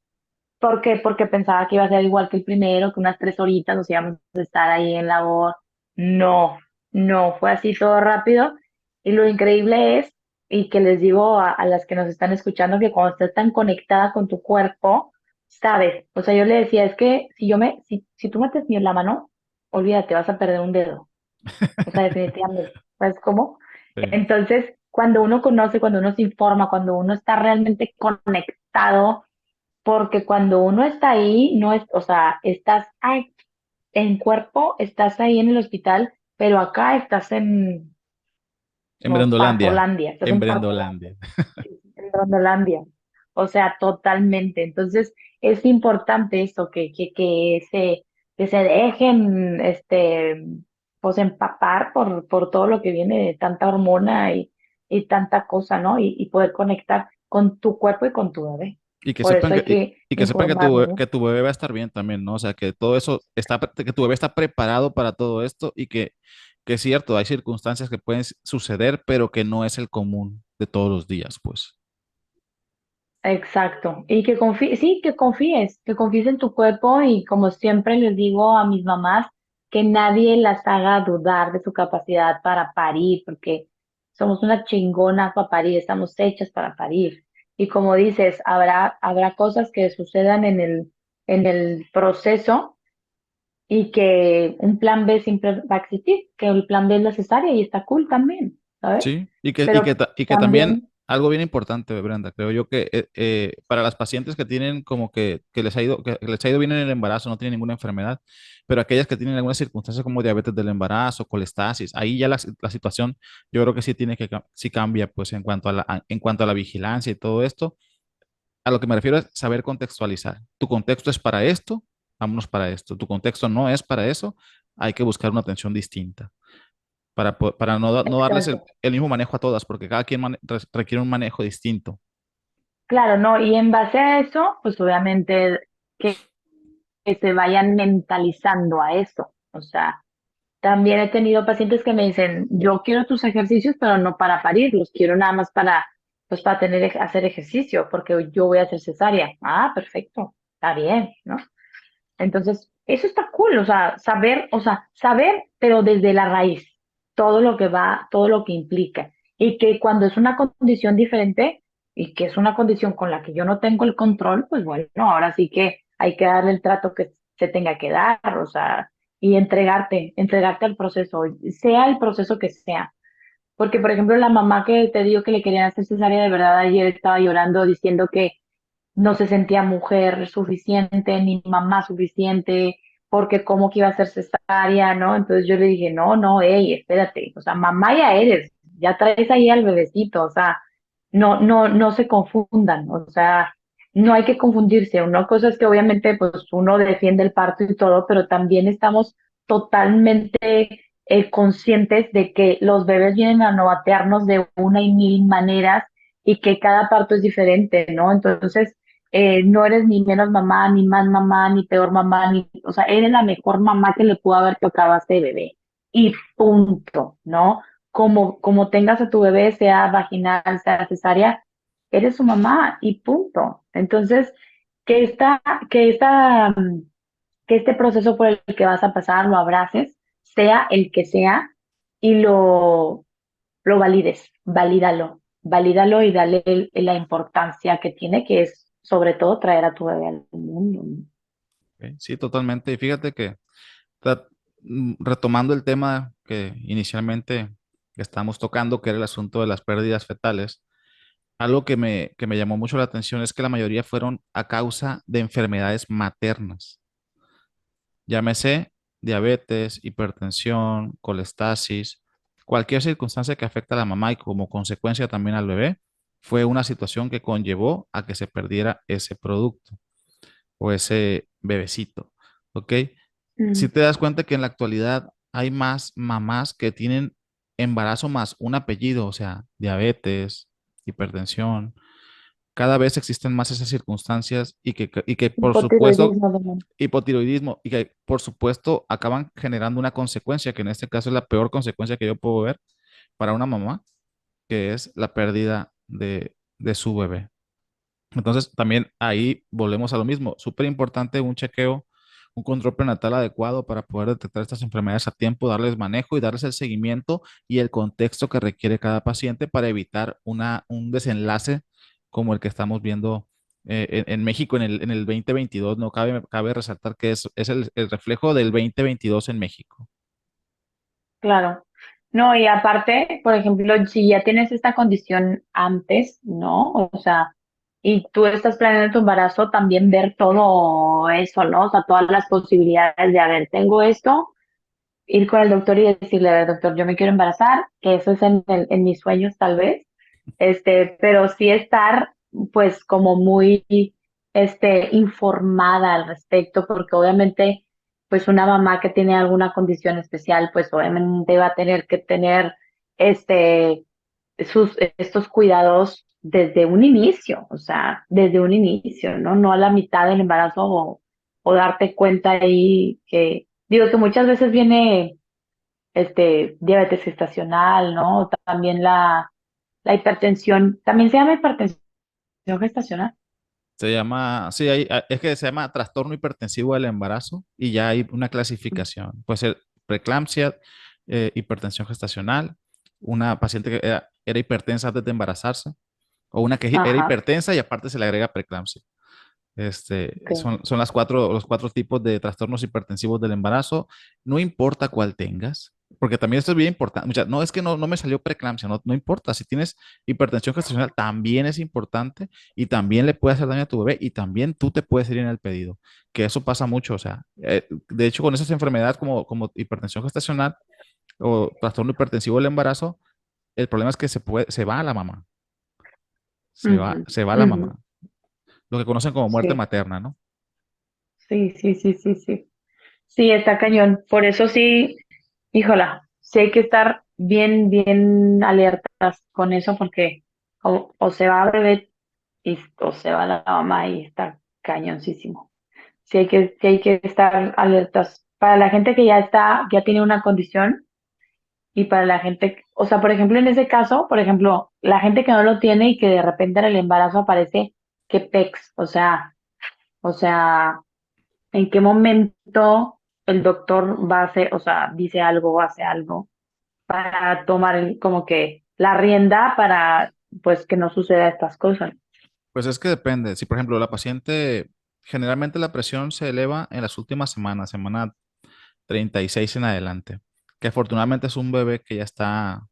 B: ¿por qué? Porque pensaba que iba a ser igual que el primero, que unas 3 horitas nos íbamos a estar ahí en labor. No, no, fue así todo rápido. Y lo increíble es, y que les digo a las que nos están escuchando, que cuando estás tan conectada con tu cuerpo, sabes. O sea, yo le decía, es que si tú metes ni la mano, olvídate, vas a perder un dedo. O sea, definitivamente. ¿Sabes cómo?
A: Sí.
B: Entonces, cuando uno conoce, cuando uno se informa, cuando uno está realmente conectado, porque cuando uno está ahí, no es, o sea, estás ahí en cuerpo, estás ahí en el hospital, pero acá estás en
A: En
B: como
A: Brendolandia.
B: Partolandia, estás
A: En
B: en Partolandia,
A: Brendolandia.
B: en Rondolandia. O sea, totalmente. Entonces, es importante eso, que se dejen, pues empapar por todo lo que viene de tanta hormona y tanta cosa, ¿no? Y poder conectar con tu cuerpo y con tu bebé.
A: Y que
B: Por
A: sepan
B: eso hay que
A: y que sepan
B: informarnos, ¿no?
A: que tu bebé va a estar bien también, ¿no? O sea, que todo eso está, que tu bebé está preparado para todo esto y que es cierto, hay circunstancias que pueden suceder, pero que no es el común de todos los días, pues.
B: Exacto. Y que confíes, sí, que confíes en tu cuerpo y como siempre les digo a mis mamás, que nadie las haga dudar de su capacidad para parir, porque somos una chingona para parir, estamos hechas para parir. Y como dices, habrá cosas que sucedan en el proceso y que un plan B siempre va a existir, que el plan B es la cesárea y está cool también, ¿sabes?
A: Sí,
B: Pero
A: y que también
B: también,
A: algo bien importante, Brenda, creo yo que para las pacientes que tienen como que les ha ido bien en el embarazo, no tienen ninguna enfermedad, pero aquellas que tienen algunas circunstancias como diabetes del embarazo, colestasis, ahí ya la situación yo creo que sí tiene sí cambia, pues en cuanto a en cuanto a la vigilancia y todo esto. A lo que me refiero es saber contextualizar. Tu contexto es para esto, vámonos para esto. Tu contexto no es para eso, hay que buscar una atención distinta para no darles
B: exacto.
A: el mismo manejo a todas, porque cada quien requiere un manejo distinto.
B: Claro, no, y en base a eso, pues obviamente que se vayan mentalizando a eso. O sea, También he tenido pacientes que me dicen, yo quiero tus ejercicios, pero no para parir, los quiero nada más para, pues para tener, hacer ejercicio, porque yo voy a hacer cesárea. Ah, perfecto, está bien, ¿no? Entonces, eso está cool, o sea, saber, pero desde la raíz, todo lo que va, todo lo que implica. Y que cuando es una condición diferente y que es una condición con la que yo no tengo el control, pues bueno, ahora sí que hay que darle el trato que se tenga que dar, o sea, y entregarte al proceso, sea el proceso que sea. Porque, por ejemplo, la mamá que te digo que le querían hacer cesárea, de verdad ayer estaba llorando diciendo que no se sentía mujer suficiente ni mamá suficiente, porque cómo que iba a ser cesárea, ¿no? Entonces yo le dije, no, no, hey, espérate, o sea, mamá ya eres, ya traes ahí al bebecito, o sea, no se confundan, o sea, no hay que confundirse. Una cosa es que obviamente pues uno defiende el parto y todo, pero también estamos totalmente conscientes de que los bebés vienen a novatearnos de una y mil maneras y que cada parto es diferente, ¿no? Entonces, no eres ni menos mamá, ni más mamá, ni peor mamá, ni, o sea, eres la mejor mamá que le pudo haber tocado a este bebé. Y punto, ¿no? Como tengas a tu bebé, sea vaginal, sea cesárea, eres su mamá y punto. Entonces, que esta, que esta, que este proceso por el que vas a pasar lo abraces, sea el que sea, y lo valides, valídalo y dale la importancia que tiene, que es sobre todo traer a tu bebé al mundo.
A: ¿ok? Sí, totalmente. Y fíjate que tra- retomando el tema que inicialmente estamos tocando, que era el asunto de las pérdidas fetales, algo que me llamó mucho la atención es que la mayoría fueron a causa de enfermedades maternas. Llámese diabetes, hipertensión, colestasis, cualquier circunstancia que afecte a la mamá y como consecuencia también al bebé, fue una situación que conllevó a que se perdiera ese producto o ese bebecito. ¿Ok? Si
B: Mm.
A: te das cuenta que en la actualidad hay más mamás que tienen embarazo más un apellido, o sea, diabetes, hipertensión, cada vez existen más esas circunstancias y que por supuesto
B: Hipotiroidismo también.
A: hipotiroidismo y que por supuesto acaban generando una consecuencia, que en este caso es la peor consecuencia que yo puedo ver para una mamá, que es la pérdida de su bebé. Entonces también ahí volvemos a lo mismo, súper importante un chequeo, un control prenatal adecuado para poder detectar estas enfermedades a tiempo, darles manejo y darles el seguimiento y el contexto que requiere cada paciente para evitar un desenlace como el que estamos viendo en México en el 2022. No cabe resaltar que es el reflejo del 2022 en México.
B: Claro. No, y aparte, por ejemplo, si ya tienes esta condición antes, ¿no? O sea, y tú estás planeando tu embarazo, también ver todo eso, ¿no? O sea, todas las posibilidades de, a ver, tengo esto, ir con el doctor y decirle, a ver, doctor, yo me quiero embarazar, que eso es en mis sueños tal vez, pero sí estar, pues, como muy, informada al respecto, porque obviamente, pues, una mamá que tiene alguna condición especial, pues, obviamente va a tener que tener, este, estos cuidados desde un inicio, o sea, desde un inicio, ¿no? No a la mitad del embarazo o darte cuenta ahí que, digo que muchas veces viene diabetes gestacional, ¿no? También la hipertensión, también se llama hipertensión gestacional.
A: Se llama, sí, es que se llama trastorno hipertensivo del embarazo y ya hay una clasificación. Puede ser preeclampsia, hipertensión gestacional, una paciente que era hipertensa antes de embarazarse, o una que era
B: Ajá,
A: hipertensa y aparte se le agrega preeclampsia.
B: ok.
A: Son los cuatro tipos de trastornos hipertensivos del embarazo. No importa cuál tengas, porque también esto es bien importante. O sea, no es que no me salió preeclampsia, no importa. Si tienes hipertensión gestacional, también es importante y también le puede hacer daño a tu bebé y también tú te puedes ir en el pedido, que eso pasa mucho. O sea, de hecho, con esas enfermedades como hipertensión gestacional o trastorno hipertensivo del embarazo, el problema es que se va a la mamá,
B: Ujú,
A: se va a la
B: ujú,
A: mamá, lo que conocen como muerte
B: sí,
A: materna, ¿no?
B: sí, sí, sí, sí, sí. Sí, está cañón. Por eso sí, híjola, sí hay que estar bien, bien alertas con eso porque o se va a bebé o se va la mamá y está cañoncísimo. Sí hay que estar alertas para la gente que ya está, ya tiene una condición y para la gente, o sea, por ejemplo, en ese caso, por ejemplo, la gente que no lo tiene y que de repente en el embarazo aparece que PEX, o sea, ¿en qué momento el doctor va a hacer, o sea, dice algo o hace algo para tomar como que la rienda para, pues, que no suceda estas cosas?
A: Pues es que depende. Si, por ejemplo, la paciente, generalmente la presión se eleva en las últimas semanas, semana 36 en adelante, que afortunadamente es un bebé que ya está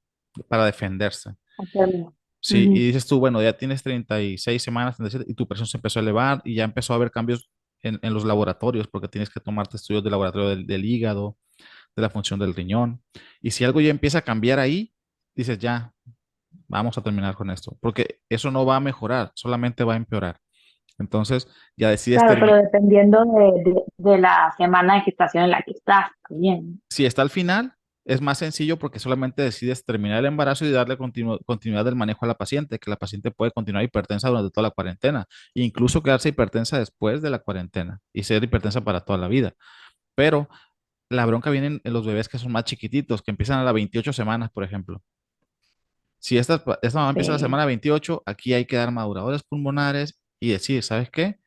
A: para defenderse.
B: Hacerlo.
A: Sí, y
B: Ujú.
A: dices tú, bueno, ya tienes 36 semanas 37, y tu presión se empezó a elevar y ya empezó a haber cambios en los laboratorios porque tienes que tomarte estudios de laboratorio del hígado, de la función del riñón. Y si algo ya empieza a cambiar ahí, dices, ya, vamos a terminar con esto, porque eso no va a mejorar, solamente va a empeorar. Entonces, ya decides
B: Claro, pero
A: terminar.
B: dependiendo de la semana de gestación en la que estás también.
A: Si está al final, es más sencillo porque solamente decides terminar el embarazo y darle continuidad del manejo a la paciente, que la paciente puede continuar hipertensa durante toda la cuarentena, e incluso quedarse hipertensa después de la cuarentena y ser hipertensa para toda la vida. Pero la bronca viene en los bebés que son más chiquititos, que empiezan a las 28 semanas, por ejemplo. Si esta mamá empieza a la
B: Sí.
A: semana 28, aquí hay que dar maduradores pulmonares y decir, ¿sabes qué?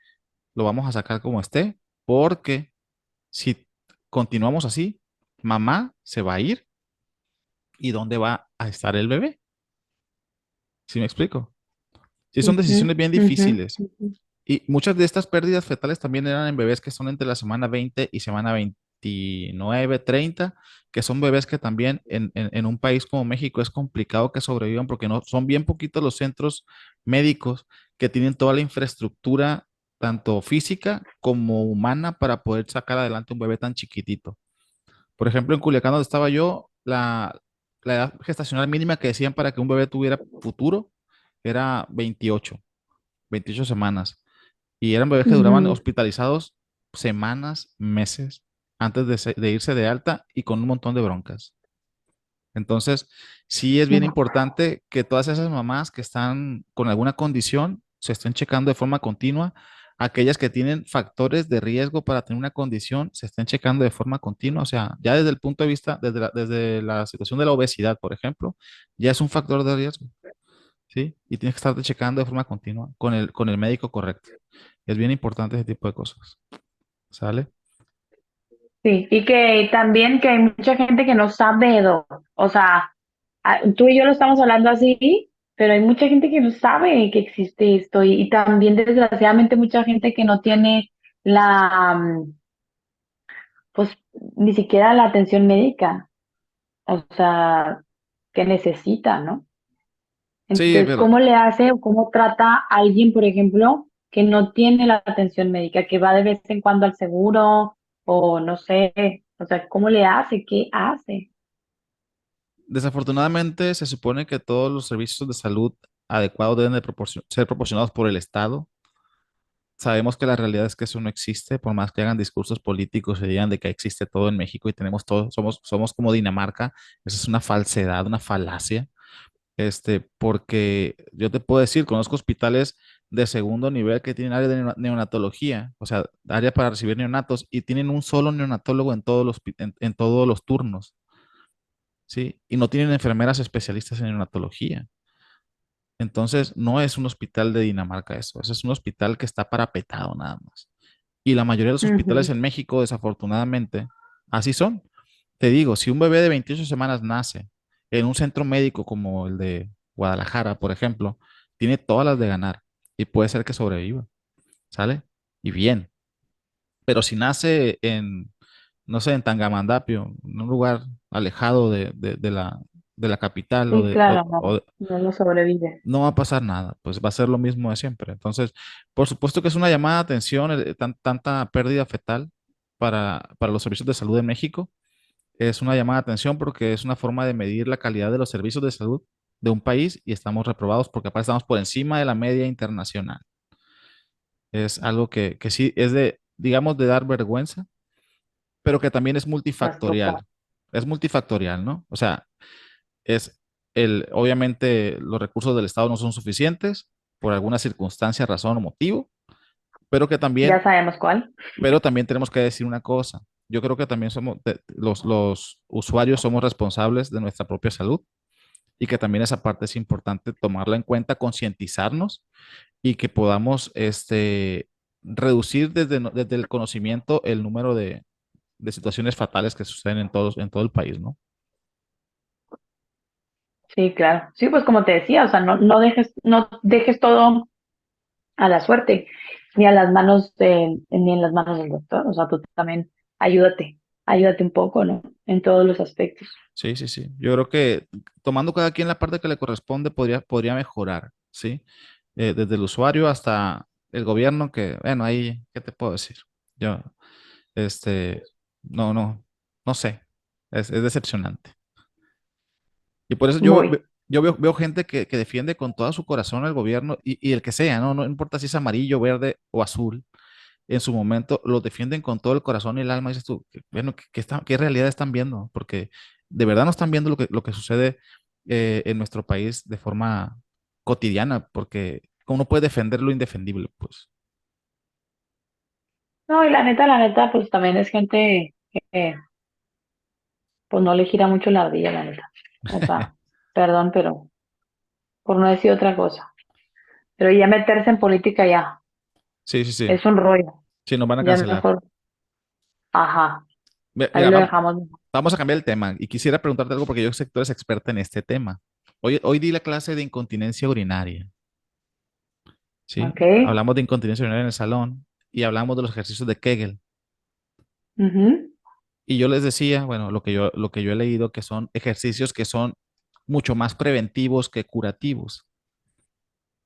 A: Lo vamos a sacar como esté, porque si continuamos así, mamá se va a ir y dónde va a estar el bebé. ¿Sí me explico? Sí, son
B: Ujú,
A: decisiones bien
B: ujú,
A: difíciles.
B: ujú.
A: Y muchas de estas pérdidas fetales también eran en bebés que son entre la semana 20 y semana 29, 30, que son bebés que también en un país como México es complicado que sobrevivan porque no, son bien poquitos los centros médicos que tienen toda la infraestructura, tanto física como humana, para poder sacar adelante un bebé tan chiquitito. Por ejemplo, en Culiacán, donde estaba yo, la edad gestacional mínima que decían para que un bebé tuviera futuro era 28 semanas. Y eran bebés que duraban
B: Ujú.
A: hospitalizados semanas, meses, antes de irse de alta y con un montón de broncas. Entonces, sí es bien
B: No.
A: importante que todas esas mamás que están con alguna condición se estén checando de forma continua. Aquellas que tienen factores de riesgo para tener una condición se estén checando de forma continua. O sea, ya desde el punto de vista, desde la situación de la obesidad, por ejemplo, ya es un factor de riesgo, ¿sí? Y tienes que estarte checando de forma continua con el médico correcto. Es bien importante ese tipo de cosas. ¿Sale?
B: Sí, y que también que hay mucha gente que no sabe, o sea, tú y yo lo estamos hablando así, pero hay mucha gente que no sabe que existe esto y también desgraciadamente mucha gente que no tiene la, pues ni siquiera la atención médica, o sea, que necesita, ¿no?
A: Sí,
B: Entonces,
A: pero
B: ¿cómo le hace o cómo trata a alguien, por ejemplo, que no tiene la atención médica, que va de vez en cuando al seguro o no sé, o sea, ¿cómo le hace? ¿Qué hace?
A: desafortunadamente se supone que todos los servicios de salud adecuados deben de ser proporcionados por el Estado. Sabemos que la realidad es que eso no existe, por más que hagan discursos políticos y digan de que existe todo en México y tenemos todo, somos como Dinamarca. Eso es una falsedad, una falacia. Porque yo te puedo decir, conozco hospitales de segundo nivel que tienen área de neonatología, o sea, área para recibir neonatos, y tienen un solo neonatólogo en todos los turnos, ¿sí? Y no tienen enfermeras especialistas en neonatología. Entonces, no es un hospital de Dinamarca eso es un hospital que está parapetado nada más. Y la mayoría de los hospitales
B: Ujú.
A: en México, desafortunadamente, así son. Te digo, si un bebé de 28 semanas nace en un centro médico como el de Guadalajara, por ejemplo, tiene todas las de ganar y puede ser que sobreviva, ¿sale? Y bien. Pero si nace no sé, en Tangamandapio, en un lugar alejado de la capital
B: Sí, claro, no, no lo sobrevive.
A: no va a pasar nada, pues va a ser lo mismo de siempre. Entonces, por supuesto que es una llamada de atención, tanta pérdida fetal para los servicios de salud en México. Es una llamada de atención porque es una forma de medir la calidad de los servicios de salud de un país y estamos reprobados porque aparte estamos por encima de la media internacional. Es algo que sí es digamos, de dar vergüenza, pero que también es
B: Trastocar.
A: multifactorial. Es multifactorial, ¿no? O sea, obviamente los recursos del Estado no son suficientes por alguna circunstancia, razón o motivo, pero que
B: Ya
A: también,
B: sabemos cuál.
A: pero también tenemos que decir una cosa. Yo creo que también los usuarios somos responsables de nuestra propia salud y que también esa parte es importante tomarla en cuenta, concientizarnos y que podamos reducir desde el conocimiento el número de situaciones fatales que suceden en todo el país, ¿no?
B: Sí, claro. Sí, pues como te decía, o sea, no dejes todo a la suerte, ni en las manos del doctor. O sea, tú también ayúdate un poco, ¿no? En todos los aspectos.
A: Sí, sí, sí. Yo creo que tomando cada quien la parte que le corresponde podría mejorar, ¿sí? Desde el usuario hasta el gobierno, que, bueno, ahí, ¿qué te puedo decir? Yo, este, no, no, no sé. Es decepcionante. Y por eso
B: Muy.
A: veo gente que defiende con todo su corazón al gobierno y el que sea, ¿no? No importa si es amarillo, verde o azul, en su momento lo defienden con todo el corazón y el alma. Y dices tú, bueno, ¿qué realidad están viendo? Porque de verdad no están viendo lo que sucede en nuestro país de forma cotidiana, porque uno puede defender lo indefendible, pues.
B: No, y la neta, pues también es gente que pues no le gira mucho la ardilla, la neta. O sea, perdón, pero por no decir otra cosa. Pero ya meterse en política ya
A: Sí, sí, sí.
B: es un rollo.
A: Sí, nos van a
B: Ya
A: cancelar.
B: mejor, ajá, ahí
A: Mira,
B: lo dejamos.
A: vamos a cambiar el tema y quisiera preguntarte algo porque yo sé que tú eres experta en este tema. Hoy di la clase de incontinencia urinaria. ¿Sí?
B: Ok.
A: Hablamos de incontinencia urinaria en el salón y hablamos de los ejercicios de Kegel.
B: Ujú,
A: Y yo les decía, bueno, lo que yo he leído, que son ejercicios que son mucho más preventivos que curativos.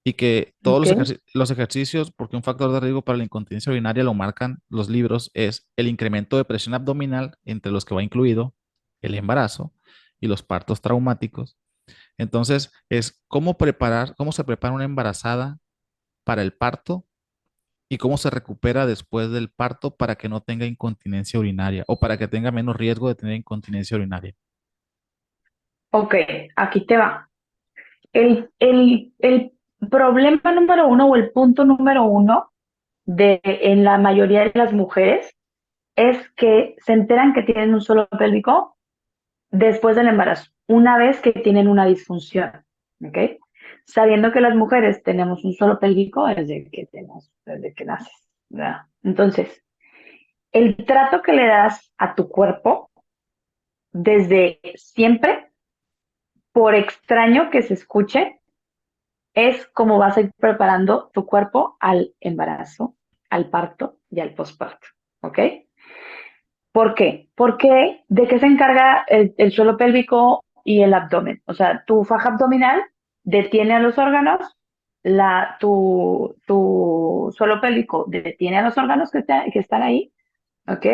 A: Y que todos
B: ok.
A: los ejercicios, porque un factor de riesgo para la incontinencia urinaria lo marcan los libros, es el incremento de presión abdominal, entre los que va incluido el embarazo y los partos traumáticos. Entonces, es cómo se prepara una embarazada para el parto y cómo se recupera después del parto para que no tenga incontinencia urinaria o para que tenga menos riesgo de tener incontinencia urinaria.
B: Ok, aquí te va. El problema número uno o el punto número uno en la mayoría de las mujeres es que se enteran que tienen un suelo pélvico después del embarazo, una vez que tienen una disfunción, ¿ok? Sabiendo que las mujeres tenemos un suelo pélvico desde que naces, ¿verdad? Entonces, el trato que le das a tu cuerpo desde siempre, por extraño que se escuche, es como vas a ir preparando tu cuerpo al embarazo, al parto y al posparto, ¿ok? ¿Por qué? Porque ¿de qué se encarga el suelo pélvico y el abdomen? O sea, tu faja abdominal detiene a los órganos, tu suelo pélvico detiene a los órganos que están ahí, ¿ok?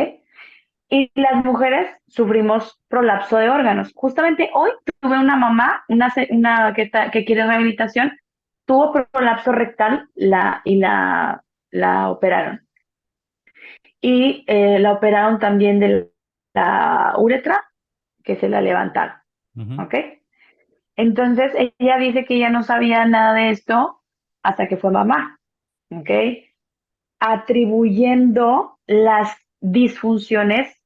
B: Y las mujeres sufrimos prolapso de órganos. Justamente hoy tuve una mamá, que quiere rehabilitación, tuvo prolapso rectal la operaron. Y la operaron también de la uretra, que se la levantaron,
A: Ujú.
B: ¿ok? Entonces ella dice que ella no sabía nada de esto hasta que fue mamá, ¿ok? Atribuyendo las disfunciones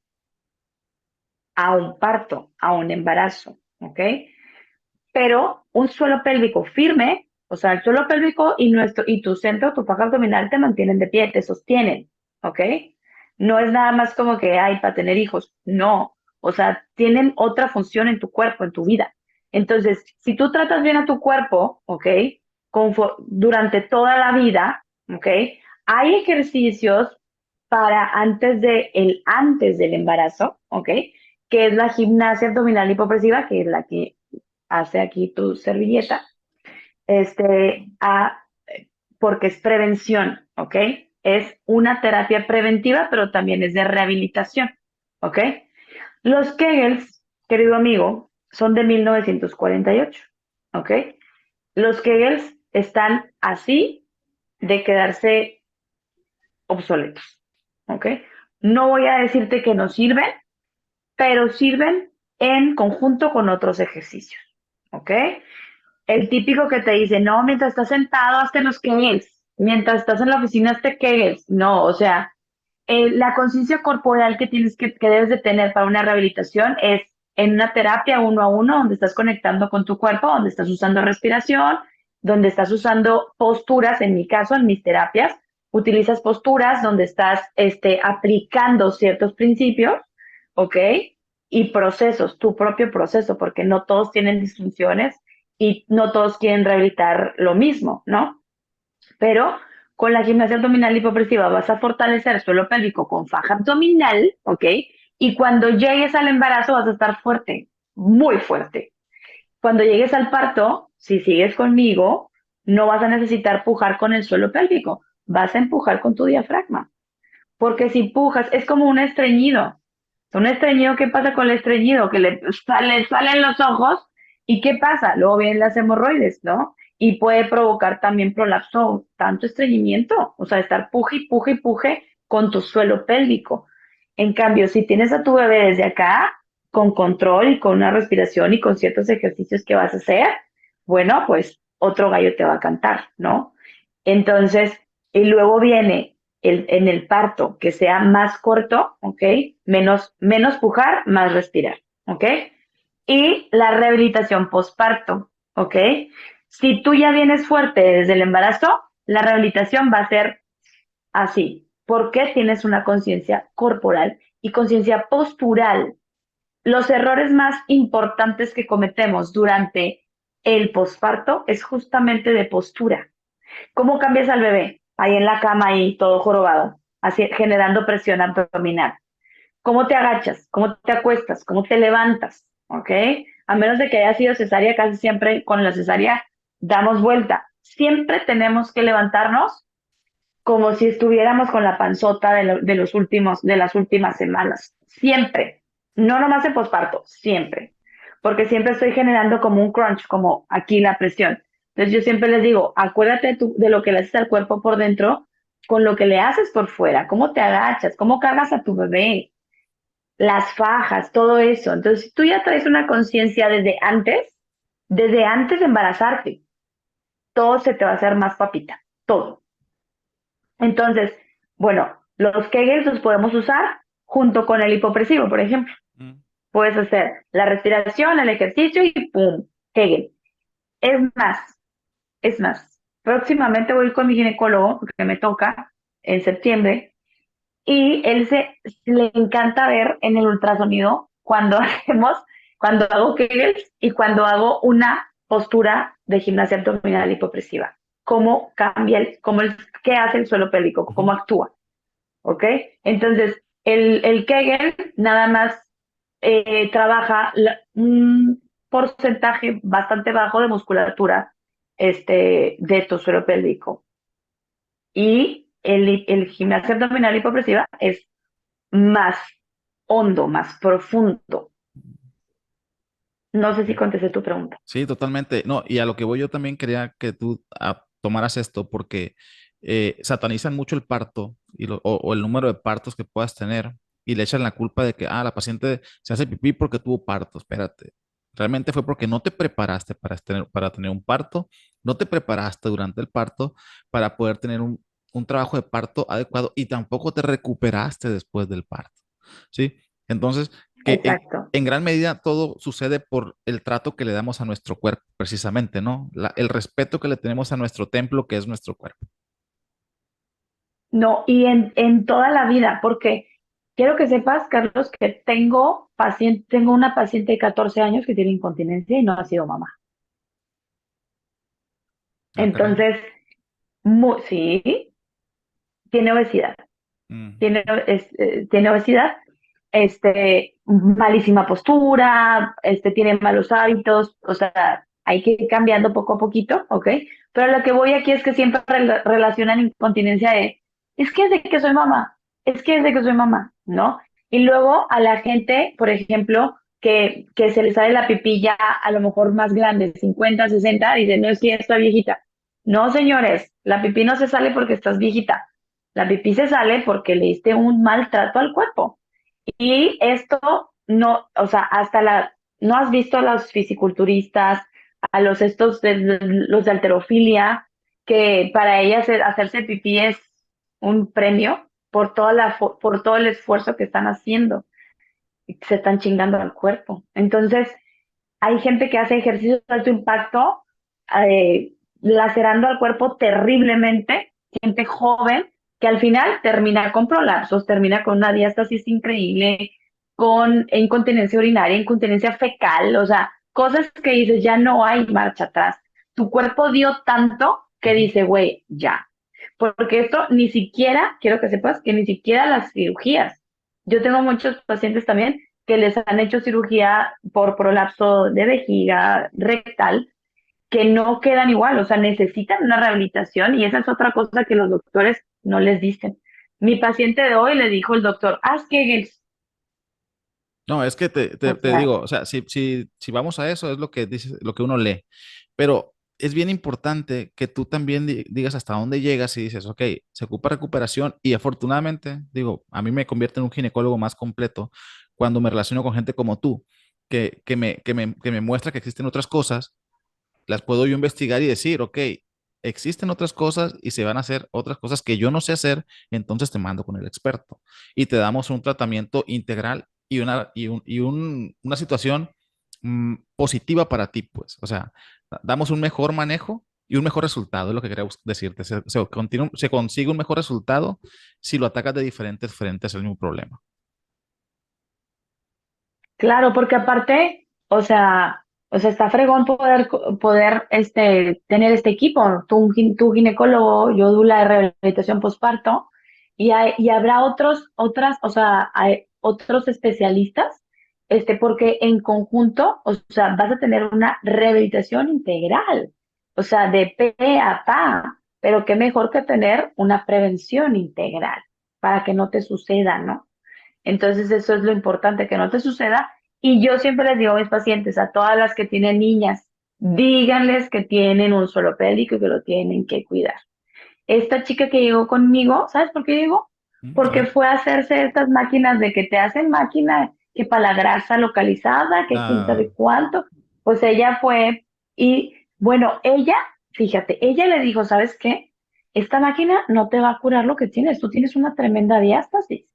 B: a un parto, a un embarazo, ¿ok? Pero un suelo pélvico firme, o sea, el suelo pélvico y tu centro, tu faja abdominal te mantienen de pie, te sostienen, ¿ok? No es nada más como que hay para tener hijos, no, o sea, tienen otra función en tu cuerpo, en tu vida. Entonces, si tú tratas bien a tu cuerpo, ¿ok? Durante toda la vida, ¿ok? Hay ejercicios para antes del embarazo, ¿ok? Que es la gimnasia abdominal hipopresiva, que es la que hace aquí tu servilleta, este, a, porque es prevención, ¿ok? Es una terapia preventiva, pero también es de rehabilitación, ¿ok? Los Kegels, querido amigo, son de 1948, ¿ok? Los Kegels están así de quedarse obsoletos, ¿ok? No voy a decirte que no sirven, pero sirven en conjunto con otros ejercicios, ¿ok? El típico que te dice, no, mientras estás sentado, hazte los Kegels. Mientras estás en la oficina, hazte Kegels. No, o sea, la conciencia corporal que que debes de tener para una rehabilitación es en una terapia uno a uno, donde estás conectando con tu cuerpo, donde estás usando respiración, donde estás usando posturas, en mi caso, en mis terapias, utilizas posturas donde estás aplicando ciertos principios, ¿ok? Y procesos, tu propio proceso, porque no todos tienen disfunciones y no todos quieren rehabilitar lo mismo, ¿no? Pero con la gimnasia abdominal hipopresiva vas a fortalecer el suelo pélvico con faja abdominal, ¿ok? Y cuando llegues al embarazo vas a estar fuerte, muy fuerte. Cuando llegues al parto, si sigues conmigo, no vas a necesitar pujar con el suelo pélvico, vas a empujar con tu diafragma. Porque si pujas, es como un estreñido. Un estreñido, ¿qué pasa con el estreñido? Que salen los ojos y ¿qué pasa? Luego vienen las hemorroides, ¿no? Y puede provocar también prolapso, tanto estreñimiento, o sea, estar puje y puje y puje con tu suelo pélvico. En cambio, si tienes a tu bebé desde acá, con control y con una respiración y con ciertos ejercicios que vas a hacer, bueno, pues otro gallo te va a cantar, ¿no? Entonces, y luego viene en el parto que sea más corto, ¿ok? Menos pujar, más respirar, ¿ok? Y la rehabilitación postparto, ¿ok? Si tú ya vienes fuerte desde el embarazo, la rehabilitación va a ser así, porque tienes una conciencia corporal y conciencia postural. Los errores más importantes que cometemos durante el posparto es justamente de postura. ¿Cómo cambias al bebé? Ahí en la cama, ahí todo jorobado, así generando presión abdominal. ¿Cómo te agachas? ¿Cómo te acuestas? ¿Cómo te levantas? ¿Ok? A menos de que haya sido cesárea, casi siempre con la cesárea damos vuelta. Siempre tenemos que levantarnos como si estuviéramos con la panzota de las últimas semanas. Siempre. No nomás en posparto, siempre. Porque siempre estoy generando como un crunch, como aquí la presión. Entonces yo siempre les digo, acuérdate de lo que le haces al cuerpo por dentro con lo que le haces por fuera, cómo te agachas, cómo cargas a tu bebé, las fajas, todo eso. Entonces tú ya traes una conciencia desde antes de embarazarte, todo se te va a hacer más papita, todo. Entonces, bueno, los Kegels los podemos usar junto con el hipopresivo, por ejemplo.
A: Mm.
B: Puedes hacer la respiración, el ejercicio y ¡pum! Kegel. Es más, es más. Próximamente voy con mi ginecólogo, porque me toca en septiembre, y le encanta ver en el ultrasonido cuando cuando hago Kegels y cuando hago una postura de gimnasia abdominal hipopresiva. Cómo cambia, qué hace el suelo pélvico, cómo
A: Ujú.
B: actúa. ¿Ok? Entonces, el Kegel nada más trabaja un porcentaje bastante bajo de musculatura de tu suelo pélvico. Y el gimnasio abdominal hipopresiva es más hondo, más profundo. No sé si
A: Ok.
B: contesté tu pregunta.
A: Sí, totalmente. No, y a lo que voy yo también quería que tú tomaras esto porque satanizan mucho el parto o el número de partos que puedas tener y le echan la culpa de que, la paciente se hace pipí porque tuvo parto. Espérate. Realmente fue porque no te preparaste para tener un parto, no te preparaste durante el parto para poder tener un trabajo de parto adecuado y tampoco te recuperaste después del parto. ¿Sí? Entonces, que
B: Exacto.
A: en gran medida todo sucede por el trato que le damos a nuestro cuerpo, precisamente, ¿no? El respeto que le tenemos a nuestro templo, que es nuestro cuerpo.
B: No, y en toda la vida, porque quiero que sepas, Carlos, que tengo una paciente de 14 años que tiene incontinencia y no ha sido mamá.
A: Ah, caray.
B: Entonces, sí, tiene obesidad,
A: Mm.
B: tiene obesidad, malísima postura, tiene malos hábitos, o sea, hay que ir cambiando poco a poquito, ¿ok? Pero lo que voy aquí es que siempre relacionan incontinencia es que es de que soy mamá, es que es de que soy mamá, ¿no? Y luego a la gente, por ejemplo, que se le sale la pipilla a lo mejor más grande, 50, 60, dice, no es que ya está viejita. No, señores, la pipí no se sale porque estás viejita. La pipí se sale porque le diste un maltrato al cuerpo. Y esto no, o sea, no has visto a los fisiculturistas, a los de halterofilia, que para ellas hacerse pipí es un premio. por todo el esfuerzo que están haciendo y se están chingando al cuerpo. Entonces, hay gente que hace ejercicios de alto impacto, lacerando al cuerpo terriblemente, gente joven que al final termina con prolapsos, termina con una diástasis increíble, con incontinencia urinaria, incontinencia fecal, o sea, cosas que dices, ya no hay marcha atrás. Tu cuerpo dio tanto que
A: Ujú.
B: dice, güey, ya. Porque esto ni siquiera, quiero que sepas que ni siquiera las cirugías. Yo tengo muchos pacientes también que les han hecho cirugía por prolapso de vejiga rectal, que no quedan igual, o sea, necesitan una rehabilitación y esa es otra cosa que los doctores no les dicen. Mi paciente de hoy le dijo el doctor, haz Kegels.
A: No, es que
B: O
A: te
B: sea,
A: digo, o sea, si vamos a eso, es lo que dice, lo que uno lee, pero es bien importante que tú también digas hasta dónde llegas y dices, ok, se ocupa recuperación y afortunadamente, digo, a mí me convierte en un ginecólogo más completo cuando me relaciono con gente como tú, que me muestra que existen otras cosas, las puedo yo investigar y decir, ok, existen otras cosas y se van a hacer otras cosas que yo no sé hacer, entonces te mando con el experto y te damos un tratamiento integral una situación positiva para ti, pues. O sea, damos un mejor manejo y un mejor resultado, es lo que quería decirte. Se consigue un mejor resultado si lo atacas de diferentes frentes, es el mismo problema.
B: claro, porque aparte, o sea, está fregón poder tener este equipo. Tú ginecólogo, yo dula de rehabilitación postparto, y habrá o sea, hay otros especialistas, porque en conjunto, o sea, vas a tener una rehabilitación integral, o sea, de pe a pa, pero qué mejor que tener una prevención integral para que no te suceda, ¿no? Entonces, eso es lo importante, que no te suceda. Y yo siempre les digo a mis pacientes, a todas las que tienen niñas, díganles que tienen un solo pélvico y que lo tienen que cuidar. Esta chica que llegó conmigo, ¿sabes por qué llegó?
A: A
B: Porque
A: ver.
B: fue a hacerse estas máquinas de que te hacen máquina, que para la grasa localizada, que quién
A: Ah,
B: sabe cuánto. Pues ella fue y, bueno, fíjate, ella le dijo, ¿sabes qué? Esta máquina no te va a curar lo que tienes, tú tienes una tremenda diástasis.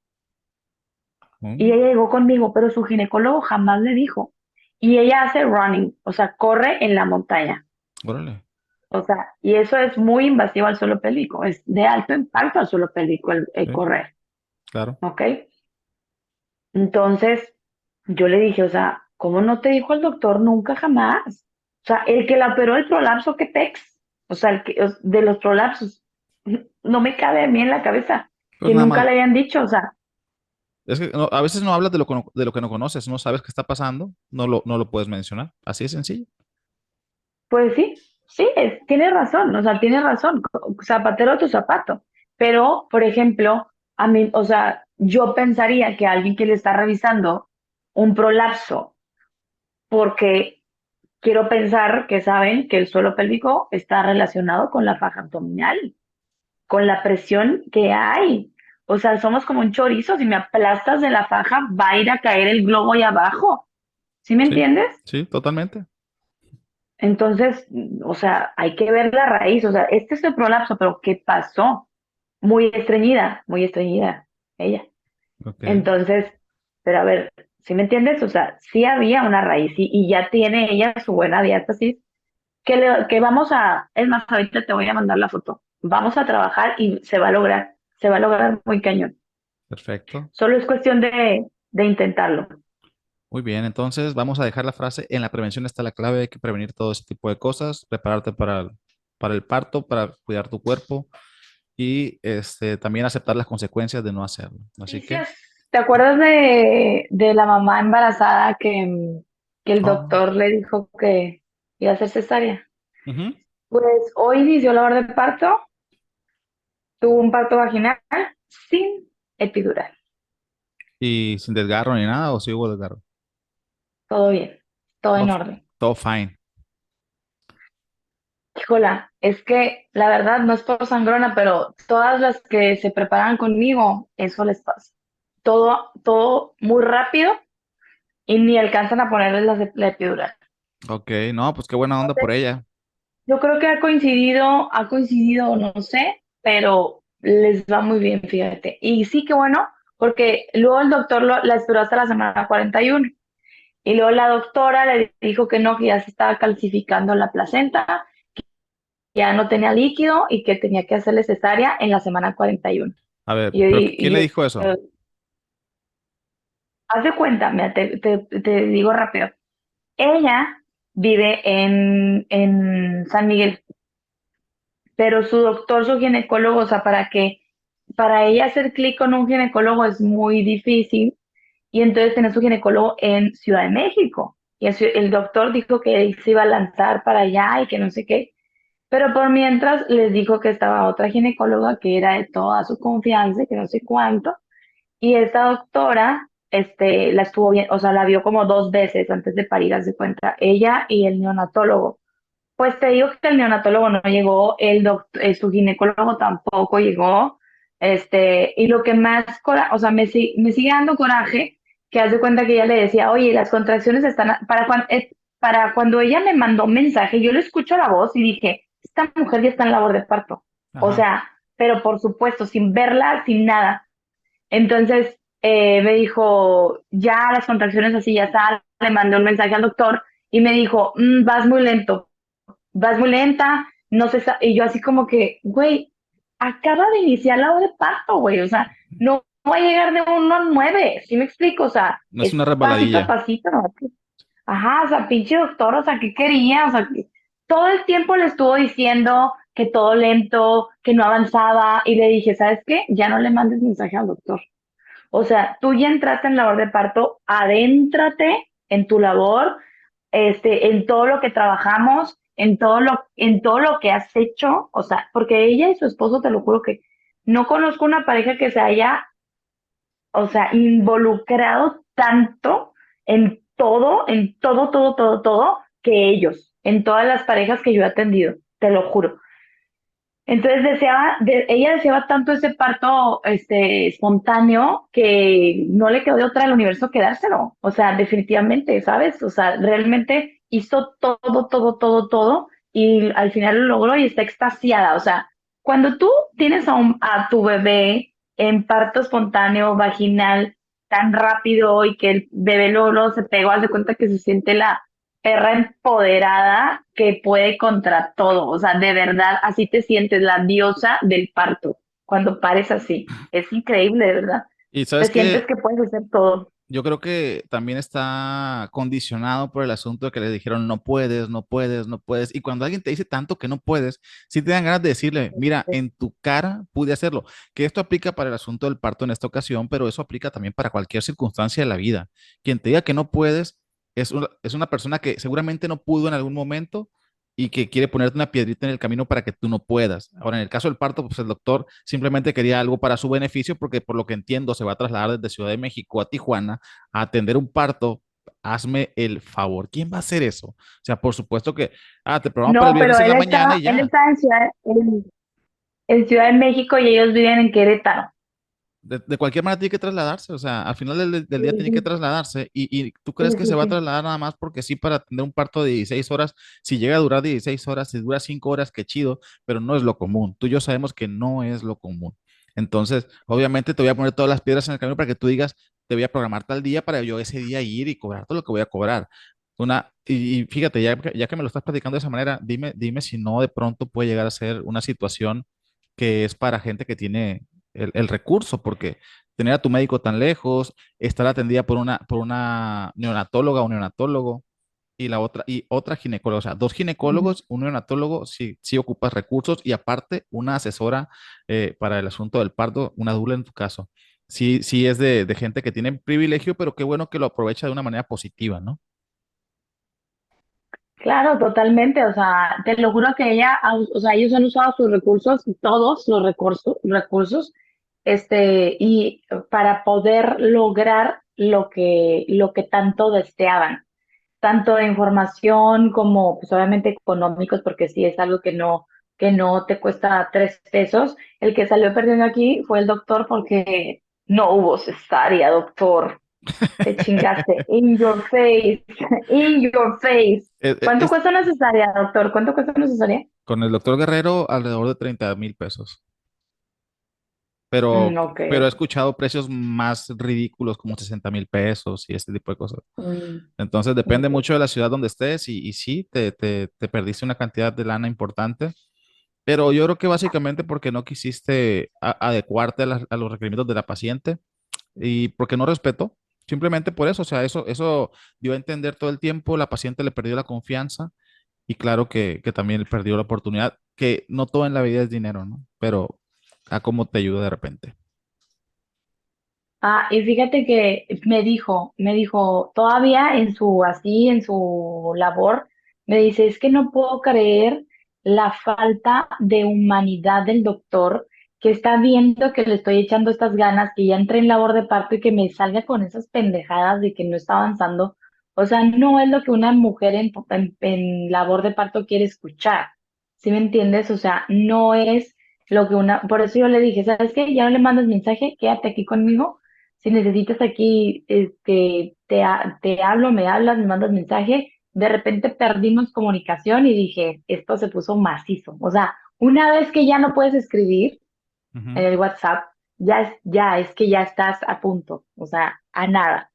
B: Y
A: mm,
B: ella llegó conmigo, pero su ginecólogo jamás le dijo. Y ella hace running, o sea, corre en la montaña.
A: órale,
B: O sea, y eso es muy invasivo al suelo pélvico, es de alto impacto al suelo pélvico el
A: sí,
B: correr,
A: claro.
B: ¿ok? Entonces, yo le dije, o sea, ¿cómo no te dijo el doctor nunca jamás? O sea, el que la operó el prolapso, ¿qué pex? O sea, de los prolapsos, no me cabe a mí en la cabeza
A: Pues
B: que
A: nada
B: nunca
A: más,
B: le hayan dicho, o sea,
A: es que a veces no hablas de lo que no conoces, no sabes qué está pasando, no lo puedes mencionar. Así de sencillo.
B: pues sí, sí, tiene razón, o sea, tiene razón, zapatero a tu zapato. Pero, por ejemplo, a mí, o sea, yo pensaría que alguien que le está revisando un prolapso, porque quiero pensar que saben que el suelo pélvico está relacionado con la faja abdominal, con la presión que hay. O sea, somos como un chorizo, si me aplastas de la faja, va a ir a caer el globo ahí abajo. ¿Sí me
A: Sí,
B: entiendes?
A: sí, totalmente.
B: Entonces, o sea, hay que ver la raíz, o sea, este es el prolapso, pero ¿qué pasó? Muy estreñida ella.
A: Ok.
B: Entonces, pero a ver, ¿sí me entiendes? O sea, sí había una raíz y ya tiene ella su buena diástasis, que vamos es más, ahorita te voy a mandar la foto, vamos a trabajar y se va a lograr muy cañón.
A: Perfecto.
B: Solo es cuestión de intentarlo.
A: Muy bien, entonces vamos a dejar la frase, en la prevención está la clave, hay que prevenir todo ese tipo de cosas, prepararte para el parto, para cuidar tu cuerpo y también aceptar las consecuencias de no hacerlo. Así que,
B: Noticias. ¿Te acuerdas de la mamá embarazada que el
A: oh,
B: doctor le dijo que iba a hacer cesárea?
A: ujú.
B: Pues hoy inició la labor de parto, tuvo un parto vaginal sin epidural.
A: Y sin desgarro ni nada, o si hubo desgarro.
B: Todo bien, todo
A: Todo,
B: en orden.
A: todo fine.
B: Híjola, es que la verdad no es por sangrona, pero todas las que se preparan conmigo, eso les pasa. Todo muy rápido y ni alcanzan a ponerles la epidural.
A: Ok, no, pues qué buena onda por ella.
B: Yo creo que ha coincidido, no sé, pero les va muy bien, fíjate. Y sí que bueno, porque luego el doctor la esperó hasta la semana 41. Y luego la doctora le dijo que no, que ya se estaba calcificando la placenta, ya no tenía líquido y que tenía que hacerle cesárea en la semana 41.
A: A ver,
B: Y yo,
A: pero
B: y
A: ¿quién le
B: yo,
A: dijo eso?
B: haz de cuenta, mira, te digo rápido. Ella vive en San Miguel, pero su doctor, su ginecólogo, o sea, para ella hacer clic con un ginecólogo es muy difícil, y entonces tenía su ginecólogo en Ciudad de México. Y el doctor dijo que se iba a lanzar para allá y que no sé qué. Pero por mientras les dijo que estaba otra ginecóloga que era de toda su confianza, que no sé cuánto. Y esta doctora, la estuvo bien, o sea, la vio como 2 veces antes de parir, haz de cuenta, ella y el neonatólogo. Pues te digo que el neonatólogo no llegó, su ginecólogo tampoco llegó, y lo que más, o sea, me sigue dando coraje, que haz de cuenta que ella le decía, oye, las contracciones están, para cuando ella me mandó un mensaje, yo le escucho la voz y dije, esta mujer ya está en labor de parto, o
A: Ajá.
B: sea, pero por supuesto, sin verla, sin nada. Entonces, me dijo, ya las contracciones así ya está, le mandé un mensaje al doctor y me dijo, vas muy lenta, no sé, y yo así como que, güey, acaba de iniciar la hora de parto, güey, o sea, no va a llegar de 1 a 9, ¿sí me explico? O sea,
A: No es
B: es
A: una
B: pasito a
A: resbaladilla.
B: pasito, ¿no? Ajá, o sea, pinche doctor, o sea, ¿qué quería? O sea, todo el tiempo le estuvo diciendo que todo lento, que no avanzaba, y le dije, ¿sabes qué? Ya no le mandes mensaje al doctor. O sea, tú ya entraste en labor de parto, adéntrate en tu labor, en todo lo que trabajamos, en todo lo que has hecho, o sea, porque ella y su esposo, te lo juro que no conozco una pareja que se haya, o sea, involucrado tanto en todo, todo, todo, todo, que ellos, en todas las parejas que yo he atendido, te lo juro. Entonces ella deseaba tanto ese parto espontáneo que no le quedó de otra al universo que dárselo. O sea, definitivamente, ¿sabes? O sea, realmente hizo todo, todo, todo, todo y al final lo logró y está extasiada. O sea, cuando tú tienes a tu bebé en parto espontáneo, vaginal, tan rápido y que el bebé luego se pegó, haz de cuenta que se siente la perra empoderada que puede contra todo. O sea, de verdad, así te sientes, la diosa del parto, cuando pares así. Es increíble, de verdad.
A: Y
B: Te
A: sabes
B: sientes
A: que
B: que puedes hacer todo.
A: yo creo que también está condicionado por el asunto de que le dijeron no puedes, no puedes, no puedes. Y cuando alguien te dice tanto que no puedes, sí te dan ganas de decirle, mira, en tu cara pude hacerlo. Que esto aplica para el asunto del parto en esta ocasión, pero eso aplica también para cualquier circunstancia de la vida. Quien te diga que no puedes es una persona que seguramente no pudo en algún momento y que quiere ponerte una piedrita en el camino para que tú no puedas. Ahora, en el caso del parto, pues el doctor simplemente quería algo para su beneficio, porque por lo que entiendo se va a trasladar desde Ciudad de México a Tijuana a atender un parto. Hazme el favor, ¿quién va a hacer eso? O sea, por supuesto que, te programamos para el
B: No, pero
A: viernes en la mañana y
B: él
A: ya.
B: estaba en Ciudad de México y ellos viven en Querétaro.
A: De cualquier manera tiene que trasladarse, o sea, al final del día
B: Sí,
A: tiene que
B: sí,
A: trasladarse y tú
B: sí,
A: crees que se
B: sí,
A: va a
B: sí.
A: trasladar nada más porque sí para atender un parto de 16 horas, si llega a durar 16 horas, si dura 5 horas, qué chido, pero no es lo común. Tú y yo sabemos que no es lo común. Entonces, obviamente te voy a poner todas las piedras en el camino para que tú digas, te voy a programar tal día para yo ese día ir y cobrar todo lo que voy a cobrar. Y fíjate, ya que me lo estás platicando de esa manera, dime si no de pronto puede llegar a ser una situación que es para gente que tiene el recurso, porque tener a tu médico tan lejos, estar atendida por una neonatóloga o neonatólogo y otra ginecóloga, o sea, dos
B: Ujú.
A: ginecólogos, un neonatólogo, si ocupas recursos y aparte una asesora para el asunto del parto, una dula en tu caso. Sí, sí es de gente que tiene privilegio, pero qué bueno que lo aprovecha de una manera positiva, ¿no?
B: Claro, totalmente. O sea, te lo juro que o sea, ellos han usado sus recursos, todos los recursos, y para poder lograr lo que tanto deseaban, tanto de información como, pues obviamente económicos, porque sí es algo que no te cuesta 3 pesos. El que salió perdiendo aquí fue el doctor porque no hubo cesárea, doctor. Te chingaste. In your face. In your face.
A: Eh, eh,
B: ¿Cuánto
A: es-
B: cuesta una cesárea, doctor? ¿Cuánto cuesta una cesárea?
A: con el doctor Guerrero, alrededor de 30,000 pesos.
B: Ok,
A: pero he
B: ok.
A: escuchado precios más ridículos como 60,000 pesos y este tipo de cosas.
B: Mm,
A: Entonces depende
B: ok.
A: mucho de la ciudad donde estés y sí, te perdiste una cantidad de lana importante, pero yo creo que básicamente porque no quisiste adecuarte a los requerimientos de la paciente y porque no respetó, simplemente por eso, o sea, eso dio a entender todo el tiempo, la paciente le perdió la confianza y claro que también perdió la oportunidad, que no todo en la vida es dinero, ¿no? Pero a cómo te ayuda de repente.
B: Ah, y fíjate que me dijo, todavía en su, así, en su labor, me dice, es que no puedo creer la falta de humanidad del doctor que está viendo que le estoy echando estas ganas, que ya entré en labor de parto y que me salga con esas pendejadas de que no está avanzando. O sea, no es lo que una mujer en labor de parto quiere escuchar. ¿Sí me entiendes? O sea, no es lo que una, por eso yo le dije, ¿sabes qué? Ya no le mandas mensaje, quédate aquí conmigo si necesitas aquí, te hablo, me hablas, me mandas mensaje. De repente perdimos comunicación y dije, esto se puso macizo. O sea, una vez que ya no puedes escribir en
A: Ujú.
B: el WhatsApp, es que ya estás a punto, o sea, a nada.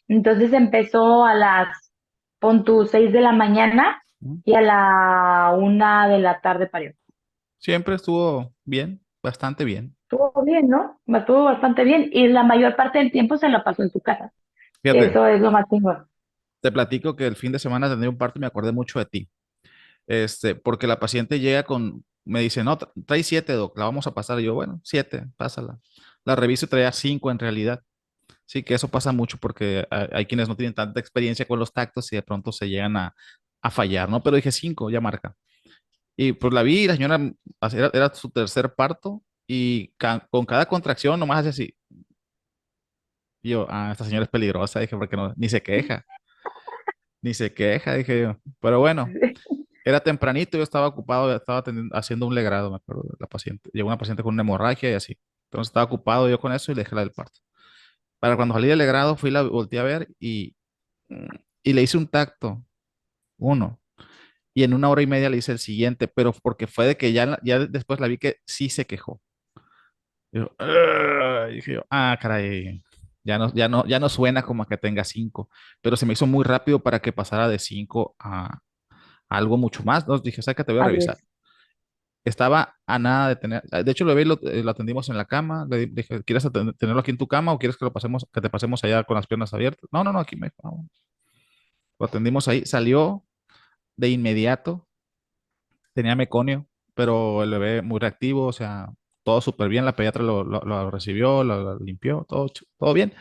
B: Entonces empezó a las, pon tu 6 de la mañana
A: Ujú.
B: y a la 1 de la tarde parió.
A: Siempre estuvo bien, bastante bien.
B: Estuvo bien, ¿no? Estuvo bastante bien y la mayor parte del tiempo se la pasó en su casa.
A: Fíjate,
B: Eso es lo más chingón.
A: te platico que el fin de semana tenía un parto y me acordé mucho de ti. Porque la paciente llega me dice, no, trae 7, doc, la vamos a pasar. Y yo, bueno, 7, pásala. La reviso y traía 5 en realidad. Sí, que eso pasa mucho porque hay quienes no tienen tanta experiencia con los tactos y de pronto se llegan a fallar, ¿no? Pero dije 5, ya marca. Y pues la vi y la señora, era su tercer parto y con cada contracción nomás hace así. Y yo, esta señora es peligrosa, dije, porque no, ni se queja, dije yo. Pero bueno, era tempranito, yo estaba ocupado, estaba haciendo un legrado, me acuerdo, de la paciente. Llegó una paciente con una hemorragia y así. Entonces estaba ocupado yo con eso y le dejé la del parto. Para cuando salí del legrado, la volteé a ver mm, y le hice un tacto, uno. Y en 1 hora y media le hice el siguiente, pero porque fue de que ya después la vi que sí se quejó. Y yo, "Ugh", y dije yo, caray, ya no suena como a que tenga 5, pero se me hizo muy rápido para que pasara de 5 a algo mucho más. Entonces dije, ¿sabes qué? Te voy a revisar.
B: Adiós.
A: Estaba a nada de tener, de hecho lo vi, lo atendimos en la cama, dije, ¿quieres tenerlo aquí en tu cama o quieres que te pasemos allá con las piernas abiertas? No, no, no, aquí me dijo, "No". Lo atendimos ahí, salió de inmediato, tenía meconio, pero el bebé muy reactivo, o sea, todo súper bien, la pediatra lo recibió, lo limpió, todo bien.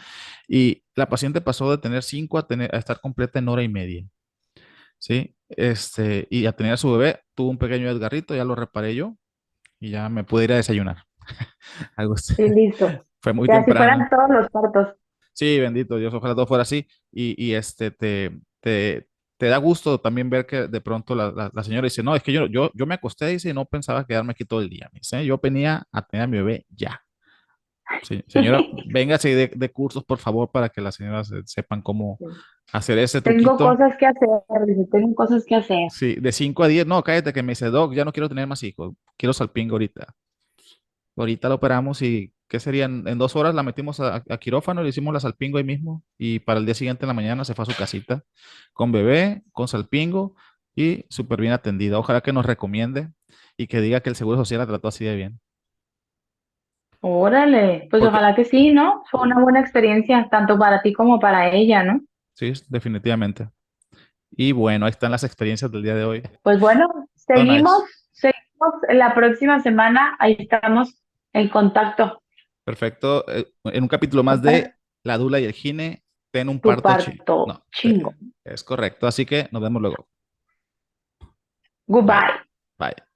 A: Y la paciente pasó de tener 5 a estar completa en 1 hora y media, ¿sí? Y a tener a su bebé, tuvo un pequeño desgarrito, ya lo reparé yo y ya me pude ir a desayunar. Algo así.
B: Y listo.
A: Fue muy
B: Ya si
A: temprano.
B: fueran todos los partos.
A: Sí, bendito Dios, ojalá todo fuera así. Te da gusto también ver que de pronto la señora dice, no, es que yo me acosté, dice, y no pensaba quedarme aquí todo el día. Me dice, yo venía a tener a mi bebé ya. Sí, señora, véngase de cursos, por favor, para que las señoras sepan cómo hacer ese
B: Tengo
A: truquito.
B: cosas que hacer, dice, tengo cosas que hacer.
A: Sí, de 5 a 10, no, cállate que me dice, Doc, ya no quiero tener más hijos, quiero salpingo ahorita. Ahorita la operamos y, ¿qué serían? En 2 horas la metimos a quirófano, le hicimos la salpingo ahí mismo y para el día siguiente en la mañana se fue a su casita con bebé, con salpingo y súper bien atendida. Ojalá que nos recomiende y que diga que el Seguro Social la trató así de bien.
B: Órale, pues
A: Porque
B: ojalá que sí, ¿no? Fue una buena experiencia, tanto para ti como para ella, ¿no?
A: sí, definitivamente. Y bueno, ahí están las experiencias del día de hoy.
B: Pues bueno,
A: So
B: seguimos,
A: nice.
B: seguimos la próxima semana, ahí estamos en contacto.
A: Perfecto. En un capítulo más de
B: ¿Ok?
A: La Dula y el Gine, ten un
B: Tu
A: parto
B: parto,
A: No,
B: chingo.
A: es correcto. Así que nos vemos luego. Bye.
B: Goodbye.
A: Bye.